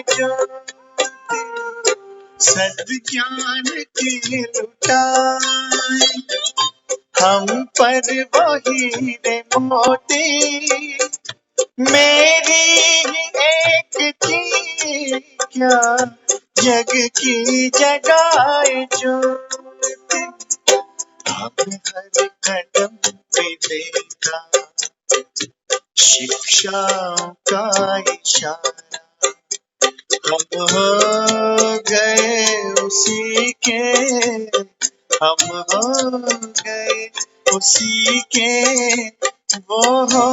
ज्योति सद्ज्ञान की लुटाए, हम पर वही रे मोती मेरी ही एक की क्या जग की जगाए ज्योति। हम हर कदम पे देखा शिक्षाओं का इशारा, हम हो गए उसी के, हम हो गए उसी के, वो हो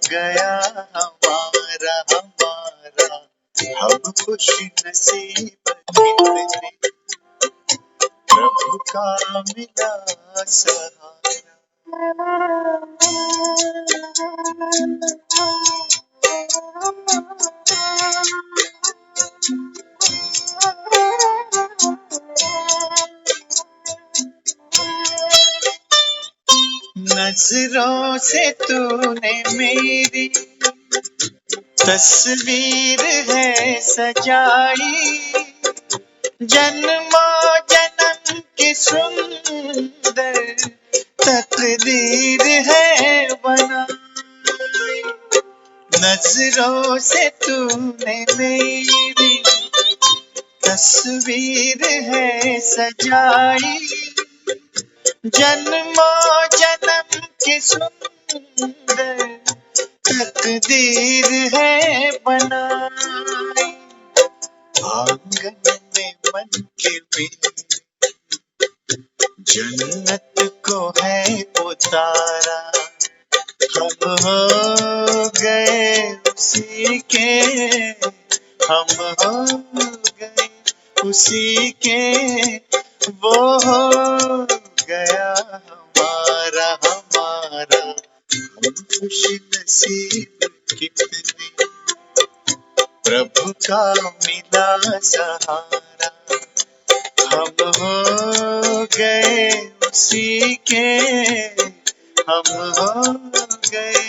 गया हमारा हमारा। हम खुश नसीब कितने प्रभु का मिला सहारा। नजरों से तूने मेरी तस्वीर है सजाई, जन्मों जन्म की सुंदर तकदीर है बनाई। नजरों से तूने मेरी तस्वीर है सजाई, जन्मों जन्म की सुंदर तकदीर है बनाई। आंगन में मन के मेरे जन्नत को है उतारा, हम हो गए उसी के, हम हो गए उसी के, वो हो गया हमारा हमारा। हम खुश नसीब कितने प्रभु का मिला सहारा, हम हो गए उसी के, हम हो गए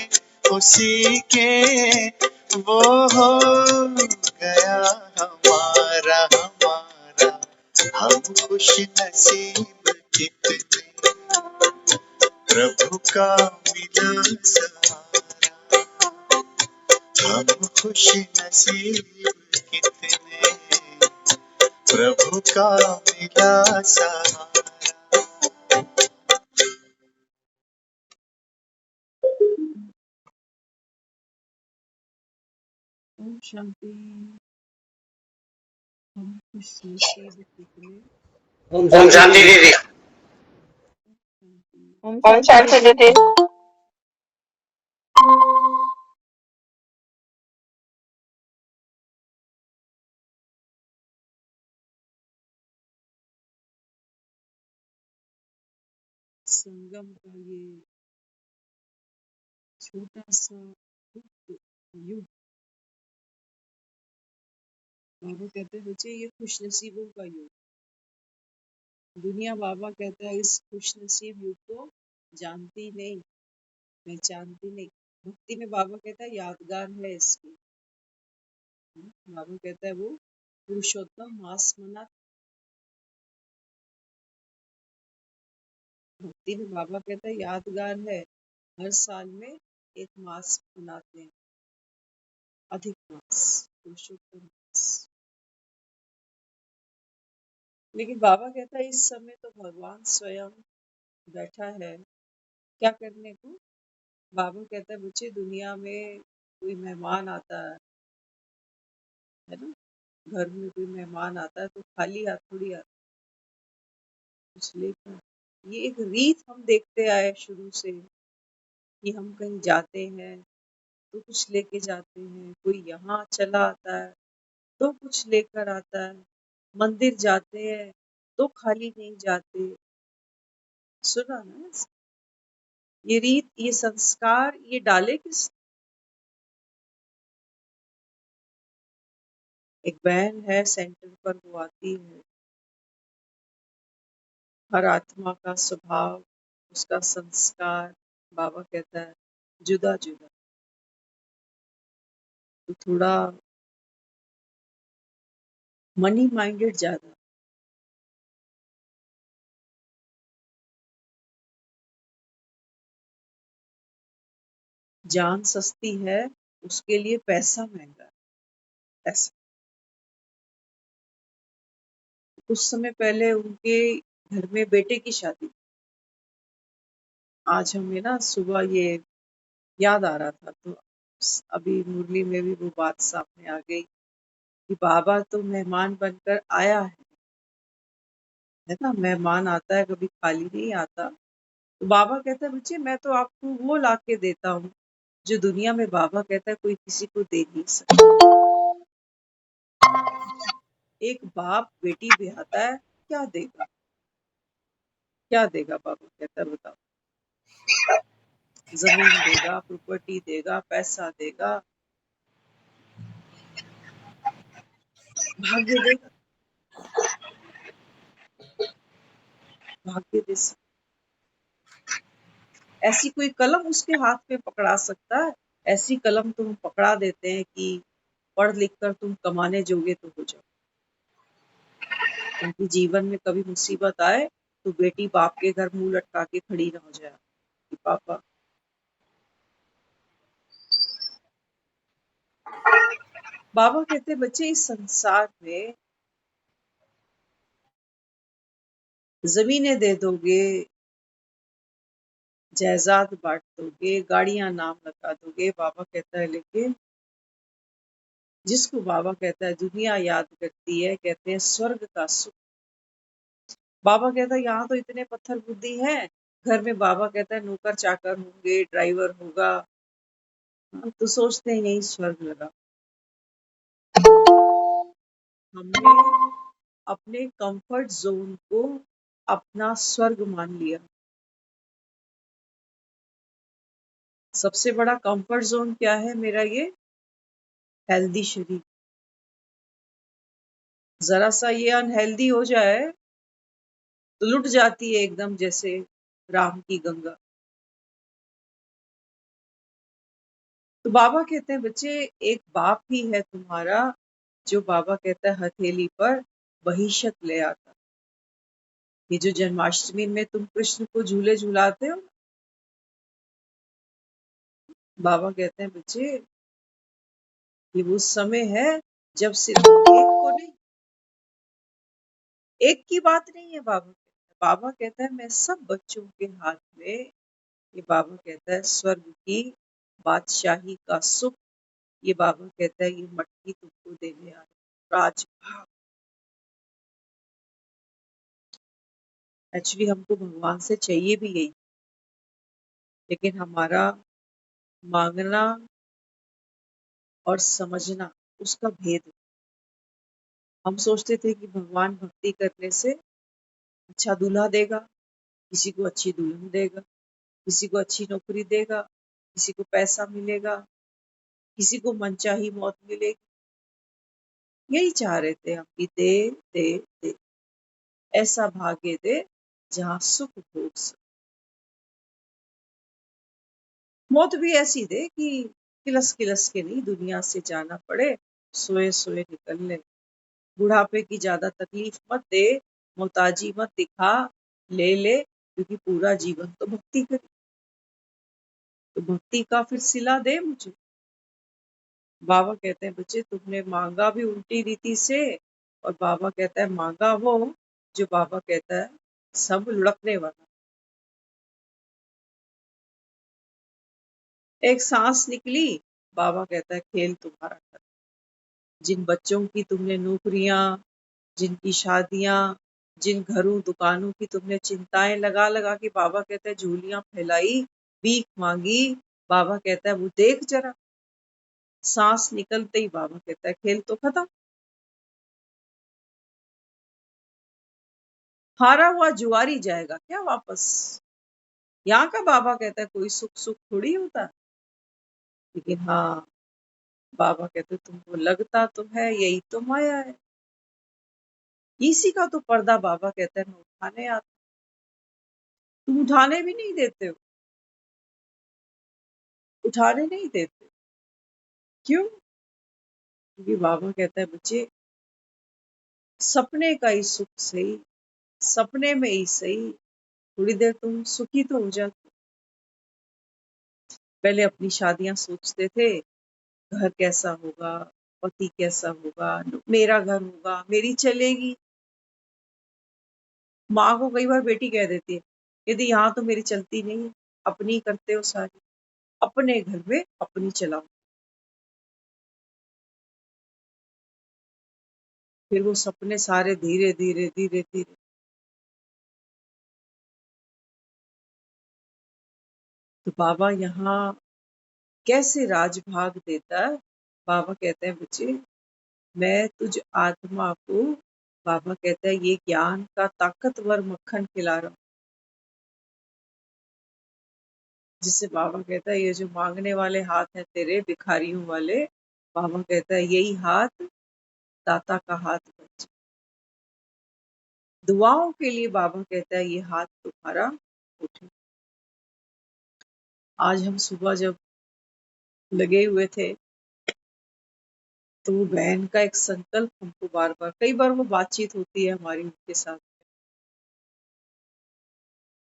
उसी के, वो हो गया हमारा हमारा। हम खुश नसीब कितने प्रभु का मिला सहारा, हम खुश नसीब कितने प्रभु का मिला सहारा। ओम शांति। हम खुश नसीब कितने। ओम शांति दीदी। ओम ओम शांति शांति दीदी। दीदी। संगम का ये छोटा सा युग, बाबा कहते हैं बच्चे ये खुश नसीबों का युग। दुनिया बाबा कहता है इस खुश नसीब युग को जानती नहीं, पहचानती नहीं। भक्ति में बाबा कहता है यादगार है इसकी। बाबा कहता है वो पुरुषोत्तम मास मना। भक्ति में बाबा कहता है यादगार है, हर साल में एक मास मनाते हैं, अधिक मास, पुरुषोत्तम मास। लेकिन बाबा कहता है इस समय तो भगवान स्वयं बैठा है क्या करने को। बाबा कहता है बच्चे दुनिया में कोई मेहमान आता है ना, घर में कोई मेहमान आता है तो खाली हाथ थोड़ी आता, कुछ लेकर। ये एक रीत हम देखते आए शुरू से कि हम कहीं जाते हैं तो कुछ लेके जाते हैं, कोई यहाँ चला आता है तो कुछ लेकर आता है, मंदिर जाते हैं तो खाली नहीं जाते। सुना ना, ये रीत, ये संस्कार, ये डाले किस। एक बहन है सेंटर पर, वो आती है, हर आत्मा का स्वभाव, उसका संस्कार बाबा कहता है जुदा जुदा। तो थोड़ा मनी माइंडेड ज्यादा। जान सस्ती है, उसके लिए पैसा महंगा है। ऐसा कुछ समय पहले उनके घर में बेटे की शादी। आज हमें ना सुबह ये याद आ रहा था, तो अभी मुरली में भी वो बात सामने आ गई कि बाबा तो मेहमान बनकर आया है ना। मेहमान आता है, कभी खाली नहीं आता। तो बाबा कहता है बच्चे मैं तो आपको वो ला के देता हूँ जो दुनिया में बाबा कहता है कोई किसी को दे नहीं सकता। एक बाप बेटी ब्याहता है, क्या देगा? क्या देगा बाबा कहता है, बताओ। जमीन देगा, प्रॉपर्टी देगा, पैसा देगा, भाग्य देगा? भाग्य दे सकता? ऐसी कोई कलम उसके हाथ में पकड़ा सकता है? ऐसी कलम तुम पकड़ा देते हैं कि पढ़ लिख कर तुम कमाने जोगे तो हो जाओ। उनके जीवन में कभी मुसीबत आए तो बेटी बाप के घर मुंह लटका के खड़ी ना हो जाए कि पापा। बाबा कहते हैं बच्चे इस संसार में जमीनें दे दोगे, जायदाद बांट दोगे, गाड़ियां नाम लगा दोगे, बाबा कहता है लेकिन जिसको बाबा कहता है दुनिया याद करती है, कहते हैं स्वर्ग का सुख। बाबा कहता है यहाँ तो इतने पत्थर बुद्धि है, घर में बाबा कहता है नौकर चाकर होंगे, ड्राइवर होगा, हम तो सोचते हैं यही स्वर्ग लगा। हमने अपने कंफर्ट जोन को अपना स्वर्ग मान लिया। सबसे बड़ा कंफर्ट जोन क्या है मेरा? ये हेल्दी शरीर। जरा सा ये अनहेल्दी हो जाए तो लुट जाती है एकदम, जैसे राम की गंगा। तो बाबा कहते हैं बच्चे एक बाप ही है तुम्हारा जो बाबा कहता है हथेली पर बहिशत ले आता। ये जो जन्माष्टमी में तुम कृष्ण को झूले झुलाते हो, बाबा कहते हैं बच्चे ये वो समय है जब सिर्फ एक को नहीं, एक की बात नहीं है। बाबा कहता है मैं सब बच्चों के हाथ में, ये बाबा कहता है स्वर्ग की बादशाही का सुख, ये बाबा कहता है ये मटकी तुमको देने आ रहा राजभाग। एक्चुअली हमको भगवान से चाहिए भी यही, लेकिन हमारा मांगना और समझना उसका भेद। हम सोचते थे कि भगवान भक्ति करने से अच्छा दूल्हा देगा, किसी को अच्छी दुल्हन देगा, किसी को अच्छी नौकरी देगा, किसी को पैसा मिलेगा, किसी को मनचाही मौत मिलेगी। यही चाह रहे थे हम कि दे दे दे, ऐसा भाग्य दे जहां सुख भोग सके। मौत भी ऐसी दे कि किलस किलस के नहीं दुनिया से जाना पड़े, सोए सोए निकल ले। बुढ़ापे की ज्यादा तकलीफ मत दे, मोहताजी मत दिखा, ले ले, क्योंकि पूरा जीवन तो भक्ति करी। तो भक्ति का फिर सिला दे मुझे। बाबा कहते हैं बच्चे तुमने मांगा भी उल्टी रीति से, और बाबा कहता है मांगा वो जो बाबा कहता है सब लुढ़कने वाला। एक सांस निकली, बाबा कहता है खेल तुम्हारा कर। जिन बच्चों की तुमने नौकरियां, जिनकी शादियां, जिन घरों दुकानों की तुमने चिंताएं लगा लगा के बाबा कहता है झूलियां फैलाई, भीख मांगी, बाबा कहता है वो देख जरा, सांस निकलते ही बाबा कहता है खेल तो खत्म। हारा हुआ जुआरी जाएगा क्या वापस? यहाँ का बाबा कहता है कोई सुख सुख थोड़ी होता है। लेकिन हाँ, बाबा कहते तुमको लगता तो है यही तो माया है। इसी का तो पर्दा बाबा कहता है मैं उठाने आता। तुम उठाने भी नहीं देते हो, उठाने नहीं देते। क्यों? क्योंकि बाबा कहता है बच्चे सपने का ही सुख सही, सपने में ही सही, थोड़ी देर तुम सुखी तो हो जाते। पहले अपनी शादियां सोचते थे, घर कैसा होगा, पति कैसा होगा, मेरा घर होगा, मेरी चलेगी। माँ को कई बार बेटी कह देती है, यदि यहाँ तो मेरी चलती नहीं है, अपनी करते हो सारी, अपने घर में अपनी चलाओ। फिर वो सपने सारे धीरे धीरे धीरे धीरे, तो बाबा यहाँ कैसे राजभाग देता है। बाबा कहते हैं, बच्चे मैं तुझ आत्मा को, बाबा कहता है, ये ज्ञान का ताकतवर मक्खन खिला रहा हूँ। जिससे बाबा कहता है, ये जो मांगने वाले हाथ हैं तेरे भिखारियों वाले, बाबा कहता है यही हाथ दाता का हाथ बन जाए। दुआओं के लिए बाबा कहता है ये हाथ तुम्हारा उठे। आज हम सुबह जब लगे हुए थे, तो वो बहन का एक संकल्प हमको बार बार, कई बार वो बातचीत होती है हमारी उनके साथ,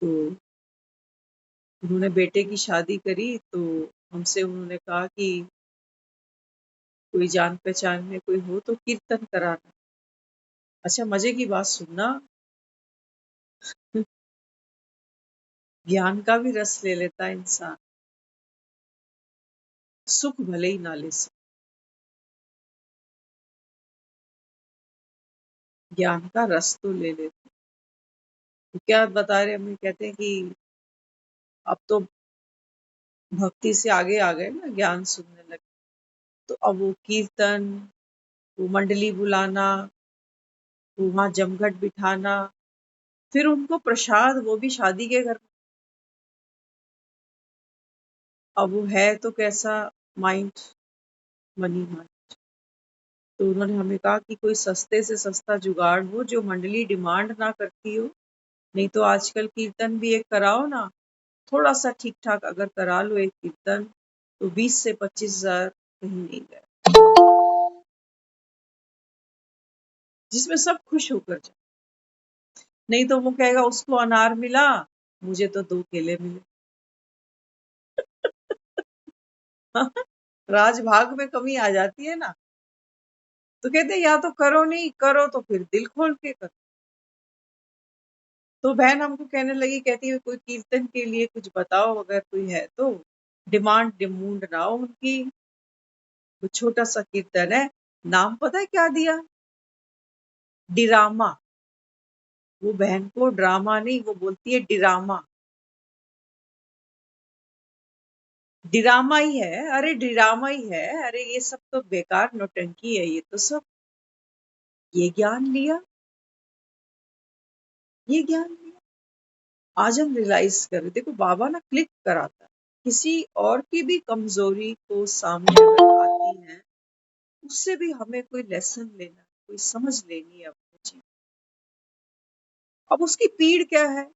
तो उन्होंने बेटे की शादी करी, तो हमसे उन्होंने कहा कि कोई जान पहचान में कोई हो तो कीर्तन कराना। अच्छा, मजे की बात सुनना, ज्ञान का भी रस ले लेता है इंसान, सुख भले ही ना ले सके, ज्ञान का रस तो ले लेते। तो क्या बता रहे, हमें कहते हैं कि अब तो भक्ति से आगे आ गए ना, ज्ञान सुनने लगे, तो अब वो कीर्तन, वो मंडली बुलाना, वो वहां जमघट बिठाना, फिर उनको प्रसाद, वो भी शादी के घर। अब वो है तो कैसा माइंड, मनी माइंड। तो उन्होंने हमें कहा कि कोई सस्ते से सस्ता जुगाड़ हो जो मंडली डिमांड ना करती हो, नहीं तो आजकल कीर्तन भी एक कराओ ना, थोड़ा सा ठीक ठाक अगर करा लो एक कीर्तन, तो 20 से 25,000 कहीं नहीं गए, जिसमें सब खुश होकर जाए। नहीं तो वो कहेगा उसको अनार मिला, मुझे तो 2 केले मिले। राजभाग में कमी आ जाती है ना, तो कहते हैं या तो करो, नहीं करो तो फिर दिल खोल के करो। तो बहन हमको कहने लगी, कहती है कोई कीर्तन के लिए कुछ बताओ अगर कोई है तो, डिमांड डिमूंड ना हो उनकी, वो छोटा सा कीर्तन है, नाम पता है क्या दिया, डिरामा। वो बहन को ड्रामा नहीं, वो बोलती है डिरामा, डिरामा ही है, अरे डिरामा ही है, अरे ये सब तो बेकार नौटंकी है, ये तो सब, ये ज्ञान लिया, ये ज्ञान लिया। आज हम रियलाइज कर रहे, देखो बाबा ना क्लिक कराता है, किसी और की भी कमजोरी को सामने अगर आती है, उससे भी हमें कोई लेसन लेना, कोई समझ लेनी है अपने जीवन। अब उसकी पीड़ क्या है,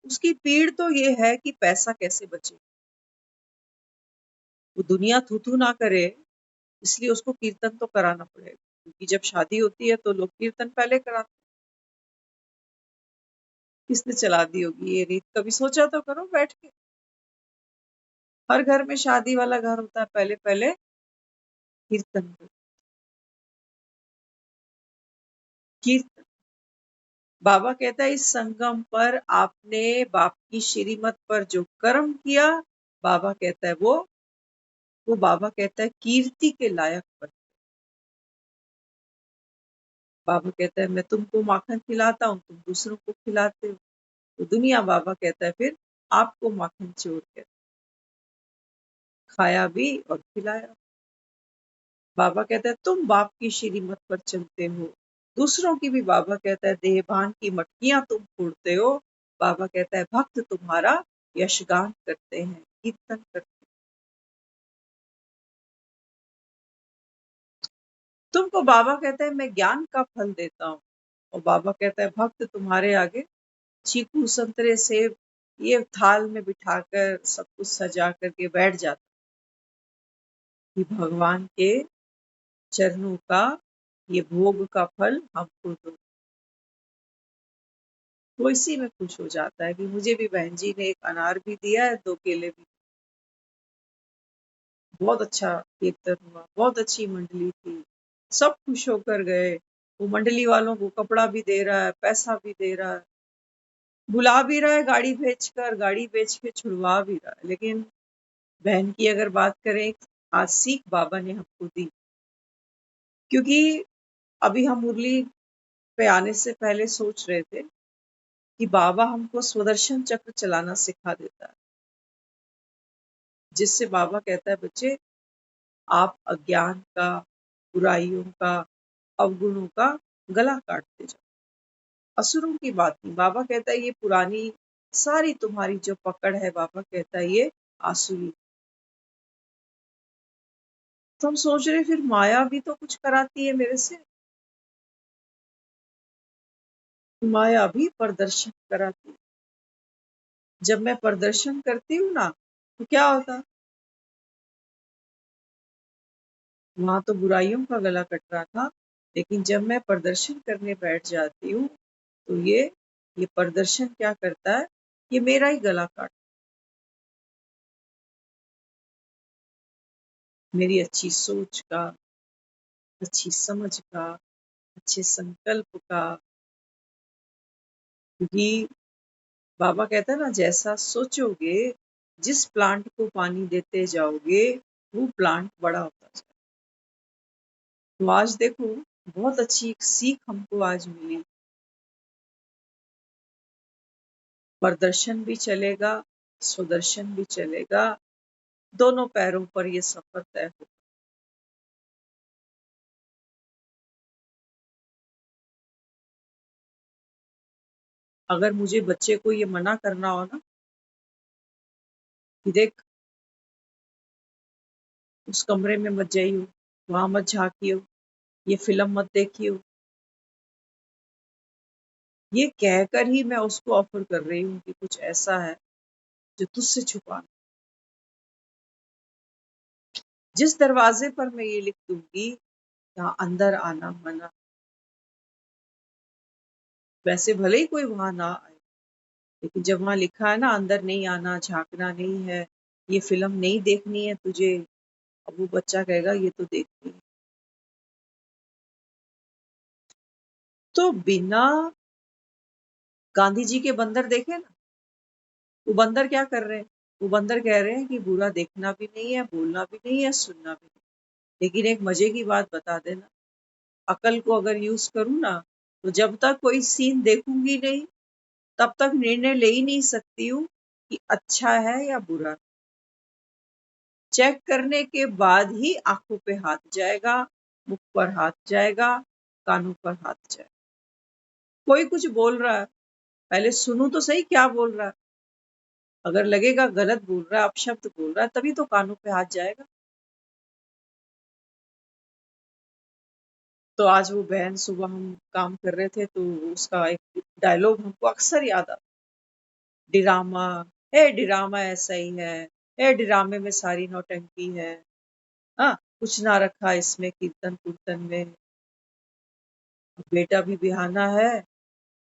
उसकी पीड़ तो ये है कि पैसा कैसे बचे, वो दुनिया थू थू ना करे, इसलिए उसको कीर्तन तो कराना पड़ेगा, क्योंकि जब शादी होती है तो लोग कीर्तन पहले कराते हैं। किसने चला दी होगी ये रीत, कभी सोचा तो करो बैठ के। हर घर में शादी वाला घर होता है, पहले पहले कीर्तन कीर्तन। बाबा कहता है इस संगम पर आपने बाप की श्रीमत पर जो कर्म किया, बाबा कहता है वो बाबा कहता है कीर्ति के लायक बन। बाबा कहता है मैं तुमको माखन खिलाता हूँ, तुम दूसरों को खिलाते हो, तो दुनिया, बाबा कहता है, फिर आपको माखन चोर के खाया भी और खिलाया। बाबा कहता है तुम बाप की श्रीमत पर चलते हो, दूसरों की भी, बाबा कहता है देहभान की मटकियां तुम फोड़ते हो, बाबा कहता है भक्त तुम्हारा यशगान करते हैं, कीर्तन करते हैं। तुमको बाबा कहता है मैं ज्ञान का फल देता हूँ, और बाबा कहता है भक्त तुम्हारे आगे चीकू संतरे सेब ये थाल में बिठाकर सब कुछ सजा करके बैठ जाता कि भगवान के चरणों का ये भोग का फल हमको दो। वो इसी में खुश हो जाता है कि मुझे भी बहन जी ने एक अनार भी दिया है, 2 केले भी। बहुत अच्छा कीर्तन हुआ, बहुत अच्छी मंडली थी, सब खुश होकर गए। वो मंडली वालों को कपड़ा भी दे रहा है, पैसा भी दे रहा है, बुला भी रहा है गाड़ी भेजकर, गाड़ी भेज के छुड़वा भी रहा है। लेकिन बहन की अगर बात करें, आज सीख बाबा ने हमको दी, क्योंकि अभी हम मुरली पे आने से पहले सोच रहे थे कि बाबा हमको स्वदर्शन चक्र चलाना सिखा देता है, जिससे बाबा कहता है बच्चे आप अज्ञान का, बुराइयों का, अवगुणों का गला काटते जाओ। असुरों की बात नहीं, बाबा कहता है ये पुरानी सारी तुम्हारी जो पकड़ है, बाबा कहता है ये आसुरी। तो हम सोच रहे फिर माया भी तो कुछ कराती है मेरे से, माया भी प्रदर्शन कराती है। जब मैं प्रदर्शन करती हूँ ना, तो क्या होता, वहां तो बुराइयों का गला कट रहा था, लेकिन जब मैं प्रदर्शन करने बैठ जाती हूँ, तो ये प्रदर्शन क्या करता है, ये मेरा ही गला काट, मेरी अच्छी सोच का, अच्छी समझ का, अच्छे संकल्प का। क्योंकि बाबा कहता है ना, जैसा सोचोगे, जिस प्लांट को पानी देते जाओगे, वो प्लांट बड़ा होता जाए। तो आज देखो, बहुत अच्छी एक सीख हमको आज मिली, प्रदर्शन भी चलेगा, स्वदर्शन भी चलेगा, दोनों पैरों पर ये सफर तय हो। अगर मुझे बच्चे को ये मना करना हो ना कि देख, उस कमरे में मत जाइयो, वहां मत झांकियो, ये फिल्म मत देखियो, ये कहकर ही मैं उसको ऑफर कर रही हूँ कि कुछ ऐसा है जो तुझसे छुपाना। जिस दरवाजे पर मैं ये लिख दूंगी, यहाँ अंदर आना मना, वैसे भले ही कोई वहां ना आए, लेकिन जब वहां लिखा है ना अंदर नहीं आना, झांकना नहीं है, ये फिल्म नहीं देखनी है तुझे, अब वो बच्चा कहेगा ये तो देखनी है। तो बिना गांधी जी के बंदर देखे ना, वो बंदर क्या कर रहे हैं, वो बंदर कह रहे हैं कि बुरा देखना भी नहीं है, बोलना भी नहीं है, सुनना भी नहीं। लेकिन एक मजे की बात बता देना, अकल को अगर यूज करूँ ना, तो जब तक कोई सीन देखूंगी नहीं, तब तक निर्णय ले ही नहीं सकती हूँ कि अच्छा है या बुरा। चेक करने के बाद ही आंखों पे हाथ जाएगा, मुख पर हाथ जाएगा, कानों पर हाथ जाएगा। कोई कुछ बोल रहा है, पहले सुनूं तो सही क्या बोल रहा है, अगर लगेगा गलत बोल रहा है, अपशब्द बोल रहा है, तभी तो कानों पे हाथ जाएगा। तो आज वो बहन, सुबह हम काम कर रहे थे, तो उसका एक डायलॉग हमको अक्सर याद आता, डिरामा, ए डिरामा ऐसा ही है, ए डिरामे में सारी नौटंकी है, हाँ कुछ ना रखा इसमें कीर्तन कुर्तन में, बेटा भी बिहाना है,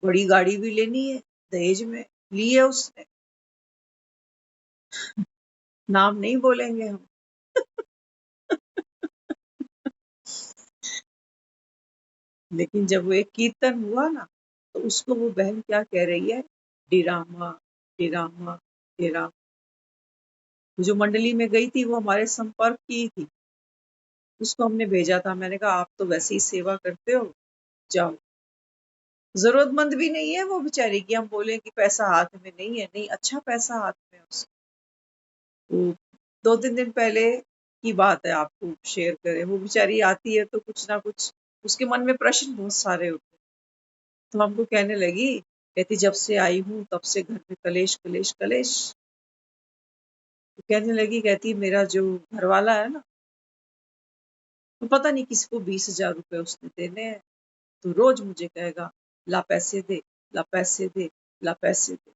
बड़ी गाड़ी भी लेनी है, दहेज में ली है उसने, नाम नहीं बोलेंगे हम। लेकिन जब वो एक कीर्तन हुआ ना, तो उसको वो बहन क्या कह रही है, डिरामा, डिरामा, डिरामा। वो जो मंडली में गई थी, वो हमारे संपर्क की थी, उसको हमने भेजा था, मैंने कहा आप तो वैसे ही सेवा करते हो, जाओ। जरूरतमंद भी नहीं है वो बेचारी कि हम बोले कि पैसा हाथ में नहीं है, नहीं अच्छा पैसा हाथ में है उसके। वो 2-3 दिन पहले की बात है, आपको शेयर करें, वो बेचारी आती है तो कुछ ना कुछ उसके मन में प्रश्न बहुत सारे होते हैं। तो हमको कहने लगी, कहती जब से आई हूँ तब से घर में कलेश कलेश कलेश। तो कहने लगी, कहती मेरा जो घर वाला है ना, तो पता नहीं किसी को 20,000 रुपए उसने देने हैं, तो रोज मुझे कहेगा ला पैसे दे, ला पैसे दे, ला पैसे दे।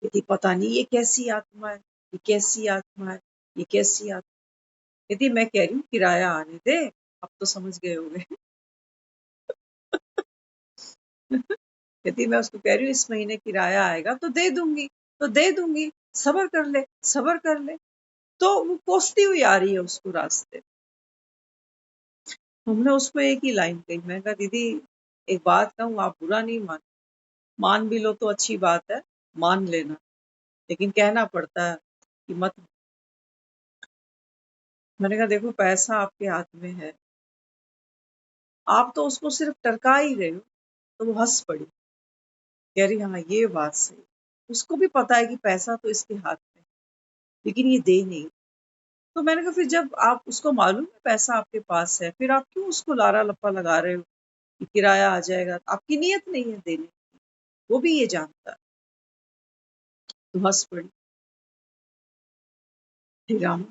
कहती पता नहीं ये कैसी आत्मा है, ये कैसी आत्मा है, ये कैसी आत्मा। कहती मैं कह रही हूँ किराया आने दे, अब तो समझ गए होंगे। कहती मैं उसको कह रही हूँ इस महीने किराया आएगा तो दे दूंगी, तो दे दूंगी, सब्र कर ले, सब्र कर ले। तो वो कोसती हुई आ रही है उसको रास्ते। हमने उसको एक ही लाइन कही, मैं कहा दीदी एक बात कहूँ, आप बुरा नहीं मान भी लो तो अच्छी बात है, मान लेना, लेकिन कहना पड़ता है कि मत। मैंने कहा देखो पैसा आपके हाथ में है, आप तो उसको सिर्फ टरका ही रहे हो। तो वो हंस पड़ी, कह रही हाँ ये बात सही। उसको भी पता है कि पैसा तो इसके हाथ में है, लेकिन ये दे नहीं। तो मैंने कहा फिर जब आप उसको मालूम है पैसा आपके पास है, फिर आप क्यों उसको लारा लप्पा लगा रहे हो कि किराया आ जाएगा? आपकी नीयत नहीं है देने की, वो भी ये जानता है। तो हंस पड़ी। हे राम,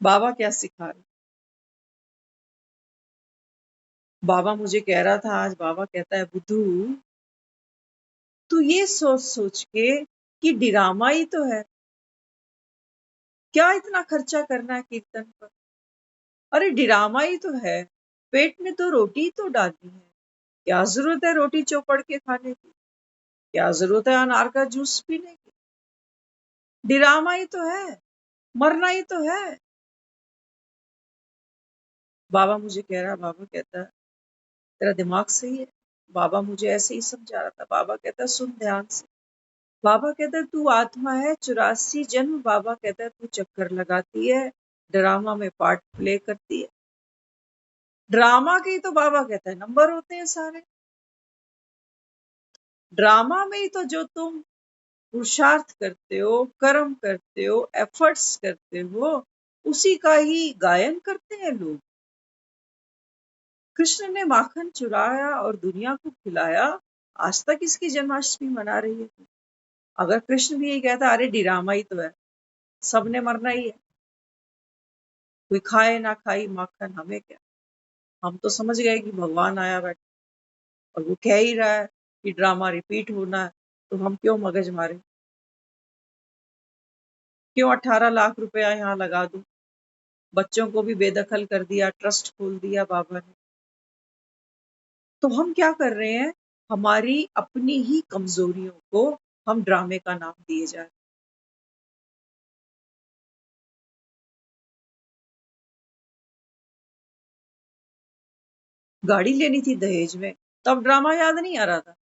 बाबा क्या सिखा रहे? बाबा मुझे कह रहा था आज, बाबा कहता है बुद्धू तू ये सोच सोच के कि ड्रामा ही तो है, क्या इतना खर्चा करना है कीर्तन पर? अरे ड्रामा ही तो है, पेट में तो रोटी तो डालनी है, क्या जरूरत है रोटी चौपड़ के खाने की? क्या जरूरत है अनार का जूस पीने की? ड्रामा ही तो है, मरना ही तो है। बाबा मुझे कह रहा, बाबा कहता है तेरा दिमाग सही है। बाबा मुझे ऐसे ही समझा रहा था। बाबा कहता है सुन ध्यान से। बाबा कहता है तू आत्मा है 84 जन्म। बाबा कहता है तू चक्कर लगाती है, ड्रामा में पार्ट प्ले करती है। ड्रामा के ही तो बाबा कहता है नंबर होते हैं सारे। ड्रामा में ही तो जो तुम पुरुषार्थ करते हो, कर्म करते हो, एफर्ट्स करते हो, उसी का ही गायन करते हैं लोग। कृष्ण ने माखन चुराया और दुनिया को खिलाया, आज तक इसकी जन्माष्टमी मना रही है। अगर कृष्ण भी यही कहता अरे ड्रामा ही तो है, सबने मरना ही है, कोई खाए ना खाई माखन हमें क्या। हम तो समझ गए कि भगवान आया बैठा और वो कह ही रहा है कि ड्रामा रिपीट होना है, तो हम क्यों मगज मारे, क्यों 18 लाख रुपया यहाँ लगा दूं। बच्चों को भी बेदखल कर दिया, ट्रस्ट खोल दिया बाबा ने। तो हम क्या कर रहे हैं, हमारी अपनी ही कमजोरियों को हम ड्रामे का नाम दिए जा रहे हैं। गाड़ी लेनी थी दहेज में, तब ड्रामा याद नहीं आ रहा था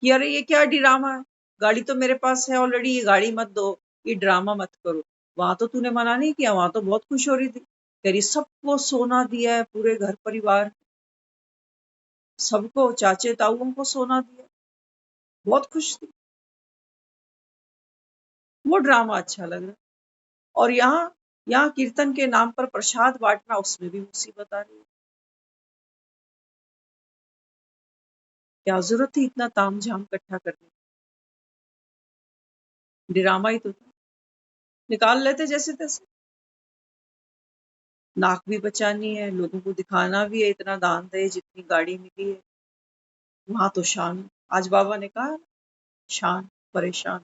कि अरे ये क्या ड्रामा है, गाड़ी तो मेरे पास है ऑलरेडी, ये गाड़ी मत दो, ये ड्रामा मत करो। वहां तो तूने मना नहीं किया, वहां तो बहुत खुश हो रही थी, कह रही सबको सोना दिया है, पूरे घर परिवार सबको, चाचे ताऊओं को सोना दिया, बहुत खुश थी। वो ड्रामा अच्छा लग रहा है। और यहाँ यहाँ कीर्तन के नाम पर प्रसाद बांटना, उसमें भी मुसीबत आ रही है। क्या जरूरत थी इतना तामझाम इकट्ठा करने की? ड्रामा ही तो था, निकाल लेते जैसे तैसे। नाक भी बचानी है, लोगों को दिखाना भी है, इतना दान दे जितनी गाड़ी मिली है, वहां तो शान। आज बाबा ने कहा शान परेशान।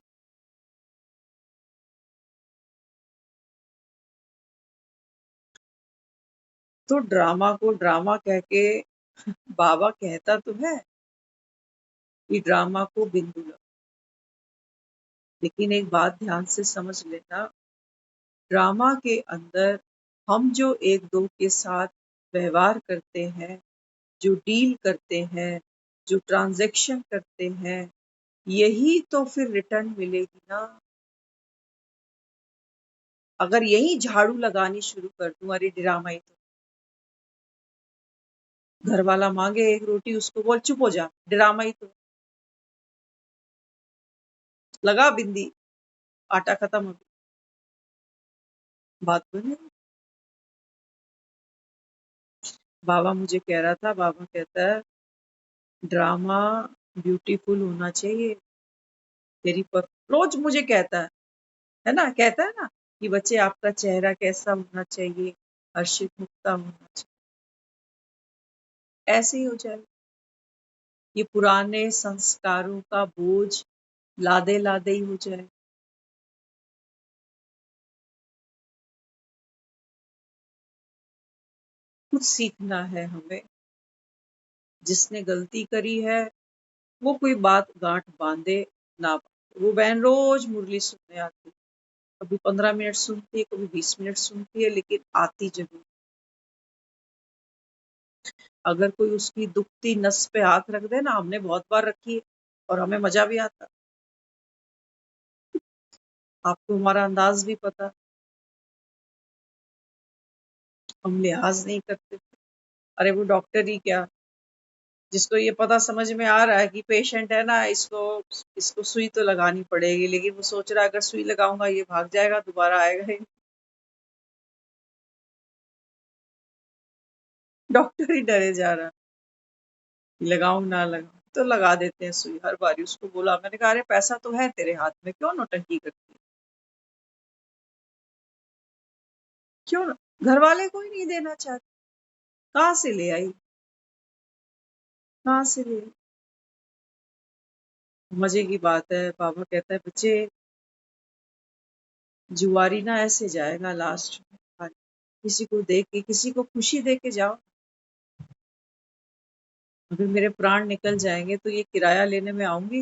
तो ड्रामा को ड्रामा कह के बाबा कहता तो है कि ड्रामा को बिंदु लगा, लेकिन एक बात ध्यान से समझ लेना, ड्रामा के अंदर हम जो एक दो के साथ व्यवहार करते हैं, जो डील करते हैं, जो ट्रांजैक्शन करते हैं, यही तो फिर रिटर्न मिलेगी ना। अगर यही झाड़ू लगानी शुरू कर दूं, अरे ड्रामा ही तो, घर वाला मांगे एक रोटी, उसको बोल चुप हो जा, ड्रामा ही तो, लगा बिंदी, आटा खत्म हो गया, बात बने। बाबा मुझे कह रहा था, बाबा कहता है ड्रामा ब्यूटीफुल होना चाहिए तेरी पर। रोज मुझे कहता है ना, कहता है ना कि बच्चे आपका चेहरा कैसा होना चाहिए, हर्षित मुक्ता होना चाहिए। ऐसे ही हो जाए, ये पुराने संस्कारों का बोझ लादे लादे ही हो जाए। कुछ सीखना है हमें, जिसने गलती करी है वो कोई बात गांठ बांधे ना बांधे। वो बहन रोज मुरली सुनने आती, कभी 15 मिनट सुनती है, कभी 20 मिनट सुनती है, लेकिन आती जरूर। अगर कोई उसकी दुखती नस पे हाथ रख दे ना, हमने बहुत बार रखी है और हमें मजा भी आता। आपको हमारा अंदाज भी पता, हम लिहाज नहीं करते। अरे वो डॉक्टर ही क्या, जिसको ये पता समझ में आ रहा है कि पेशेंट है ना, इसको इसको सुई तो लगानी पड़ेगी, लेकिन वो सोच रहा है अगर सुई लगाऊंगा ये भाग जाएगा, दोबारा आएगा ही। डॉक्टर ही डरे जा रहा है कि लगाऊं ना लगाऊं, तो लगा देते हैं सुई हर बारी। उसको बोला, मैंने कहा अरे पैसा तो है तेरे हाथ में, क्यों नौटंकी करती है, क्यों घर वाले को ही नहीं देना चाहते, कहाँ से ले आई, कहाँ से ले आई? मजे की बात है, बाबा कहता है बच्चे जुआरी ना ऐसे जाएगा लास्ट में, किसी को दे के, किसी को खुशी दे के जाओ। अभी मेरे प्राण निकल जाएंगे तो ये किराया लेने में आऊंगी,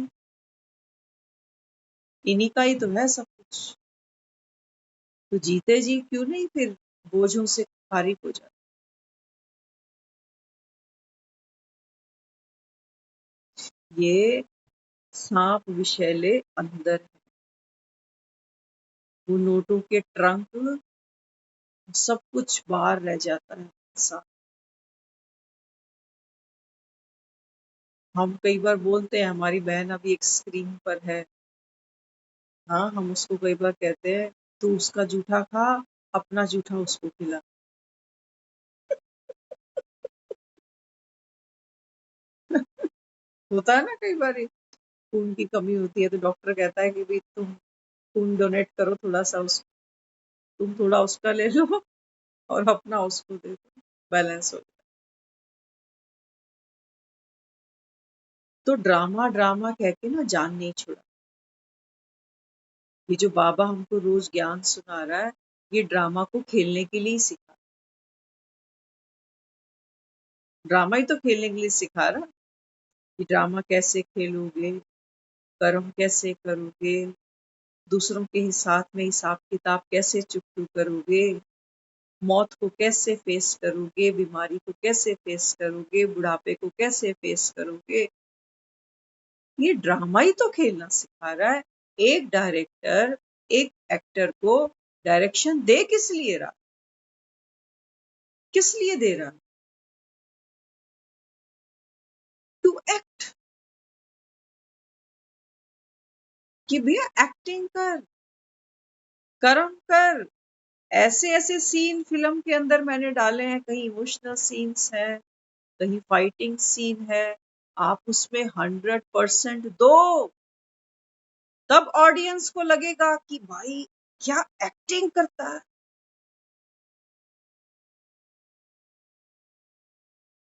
इन्हीं का ही तो है सब कुछ। तो जीते जी क्यों नहीं फिर बोझों से फारिग हो जाए। ये सांप विषैले अंदर है, वो नोटों के ट्रंक, सब कुछ बाहर रह जाता है इंसान। हम कई बार बोलते हैं, हमारी बहन अभी एक स्क्रीन पर है, हाँ हम उसको कई बार कहते हैं तू उसका जूठा खा, अपना जूठा उसको खिला। होता है ना कई बार, खून की कमी होती है तो डॉक्टर कहता है कि भाई तुम खून डोनेट करो थोड़ा सा, उस तुम थोड़ा उसका ले लो और अपना उसको दे दो, बैलेंस हो जाए। तो ड्रामा ड्रामा कह के ना जान नहीं छुड़ा। ये जो बाबा हमको रोज ज्ञान सुना रहा है, ये ड्रामा को खेलने के लिए ही सिखा, ड्रामा ही तो खेलने के लिए सिखा रहा है कि ड्रामा कैसे खेलोगे, कर्म कैसे करोगे, दूसरों के साथ में हिसाब किताब कैसे चुकतू करोगे, मौत को कैसे फेस करोगे, बीमारी को कैसे फेस करोगे, बुढ़ापे को कैसे फेस करोगे। ये ड्रामा ही तो खेलना सिखा रहा है। एक डायरेक्टर एक एक्टर को डायरेक्शन दे किस लिए रहा, किस लिए दे रहा, टू एक्ट, कि भैया एक्टिंग कर, कर्म कर। ऐसे ऐसे सीन फिल्म के अंदर मैंने डाले हैं, कहीं इमोशनल सीन्स हैं, कहीं फाइटिंग सीन है, आप उसमें 100% दो, तब ऑडियंस को लगेगा कि भाई क्या एक्टिंग करता है।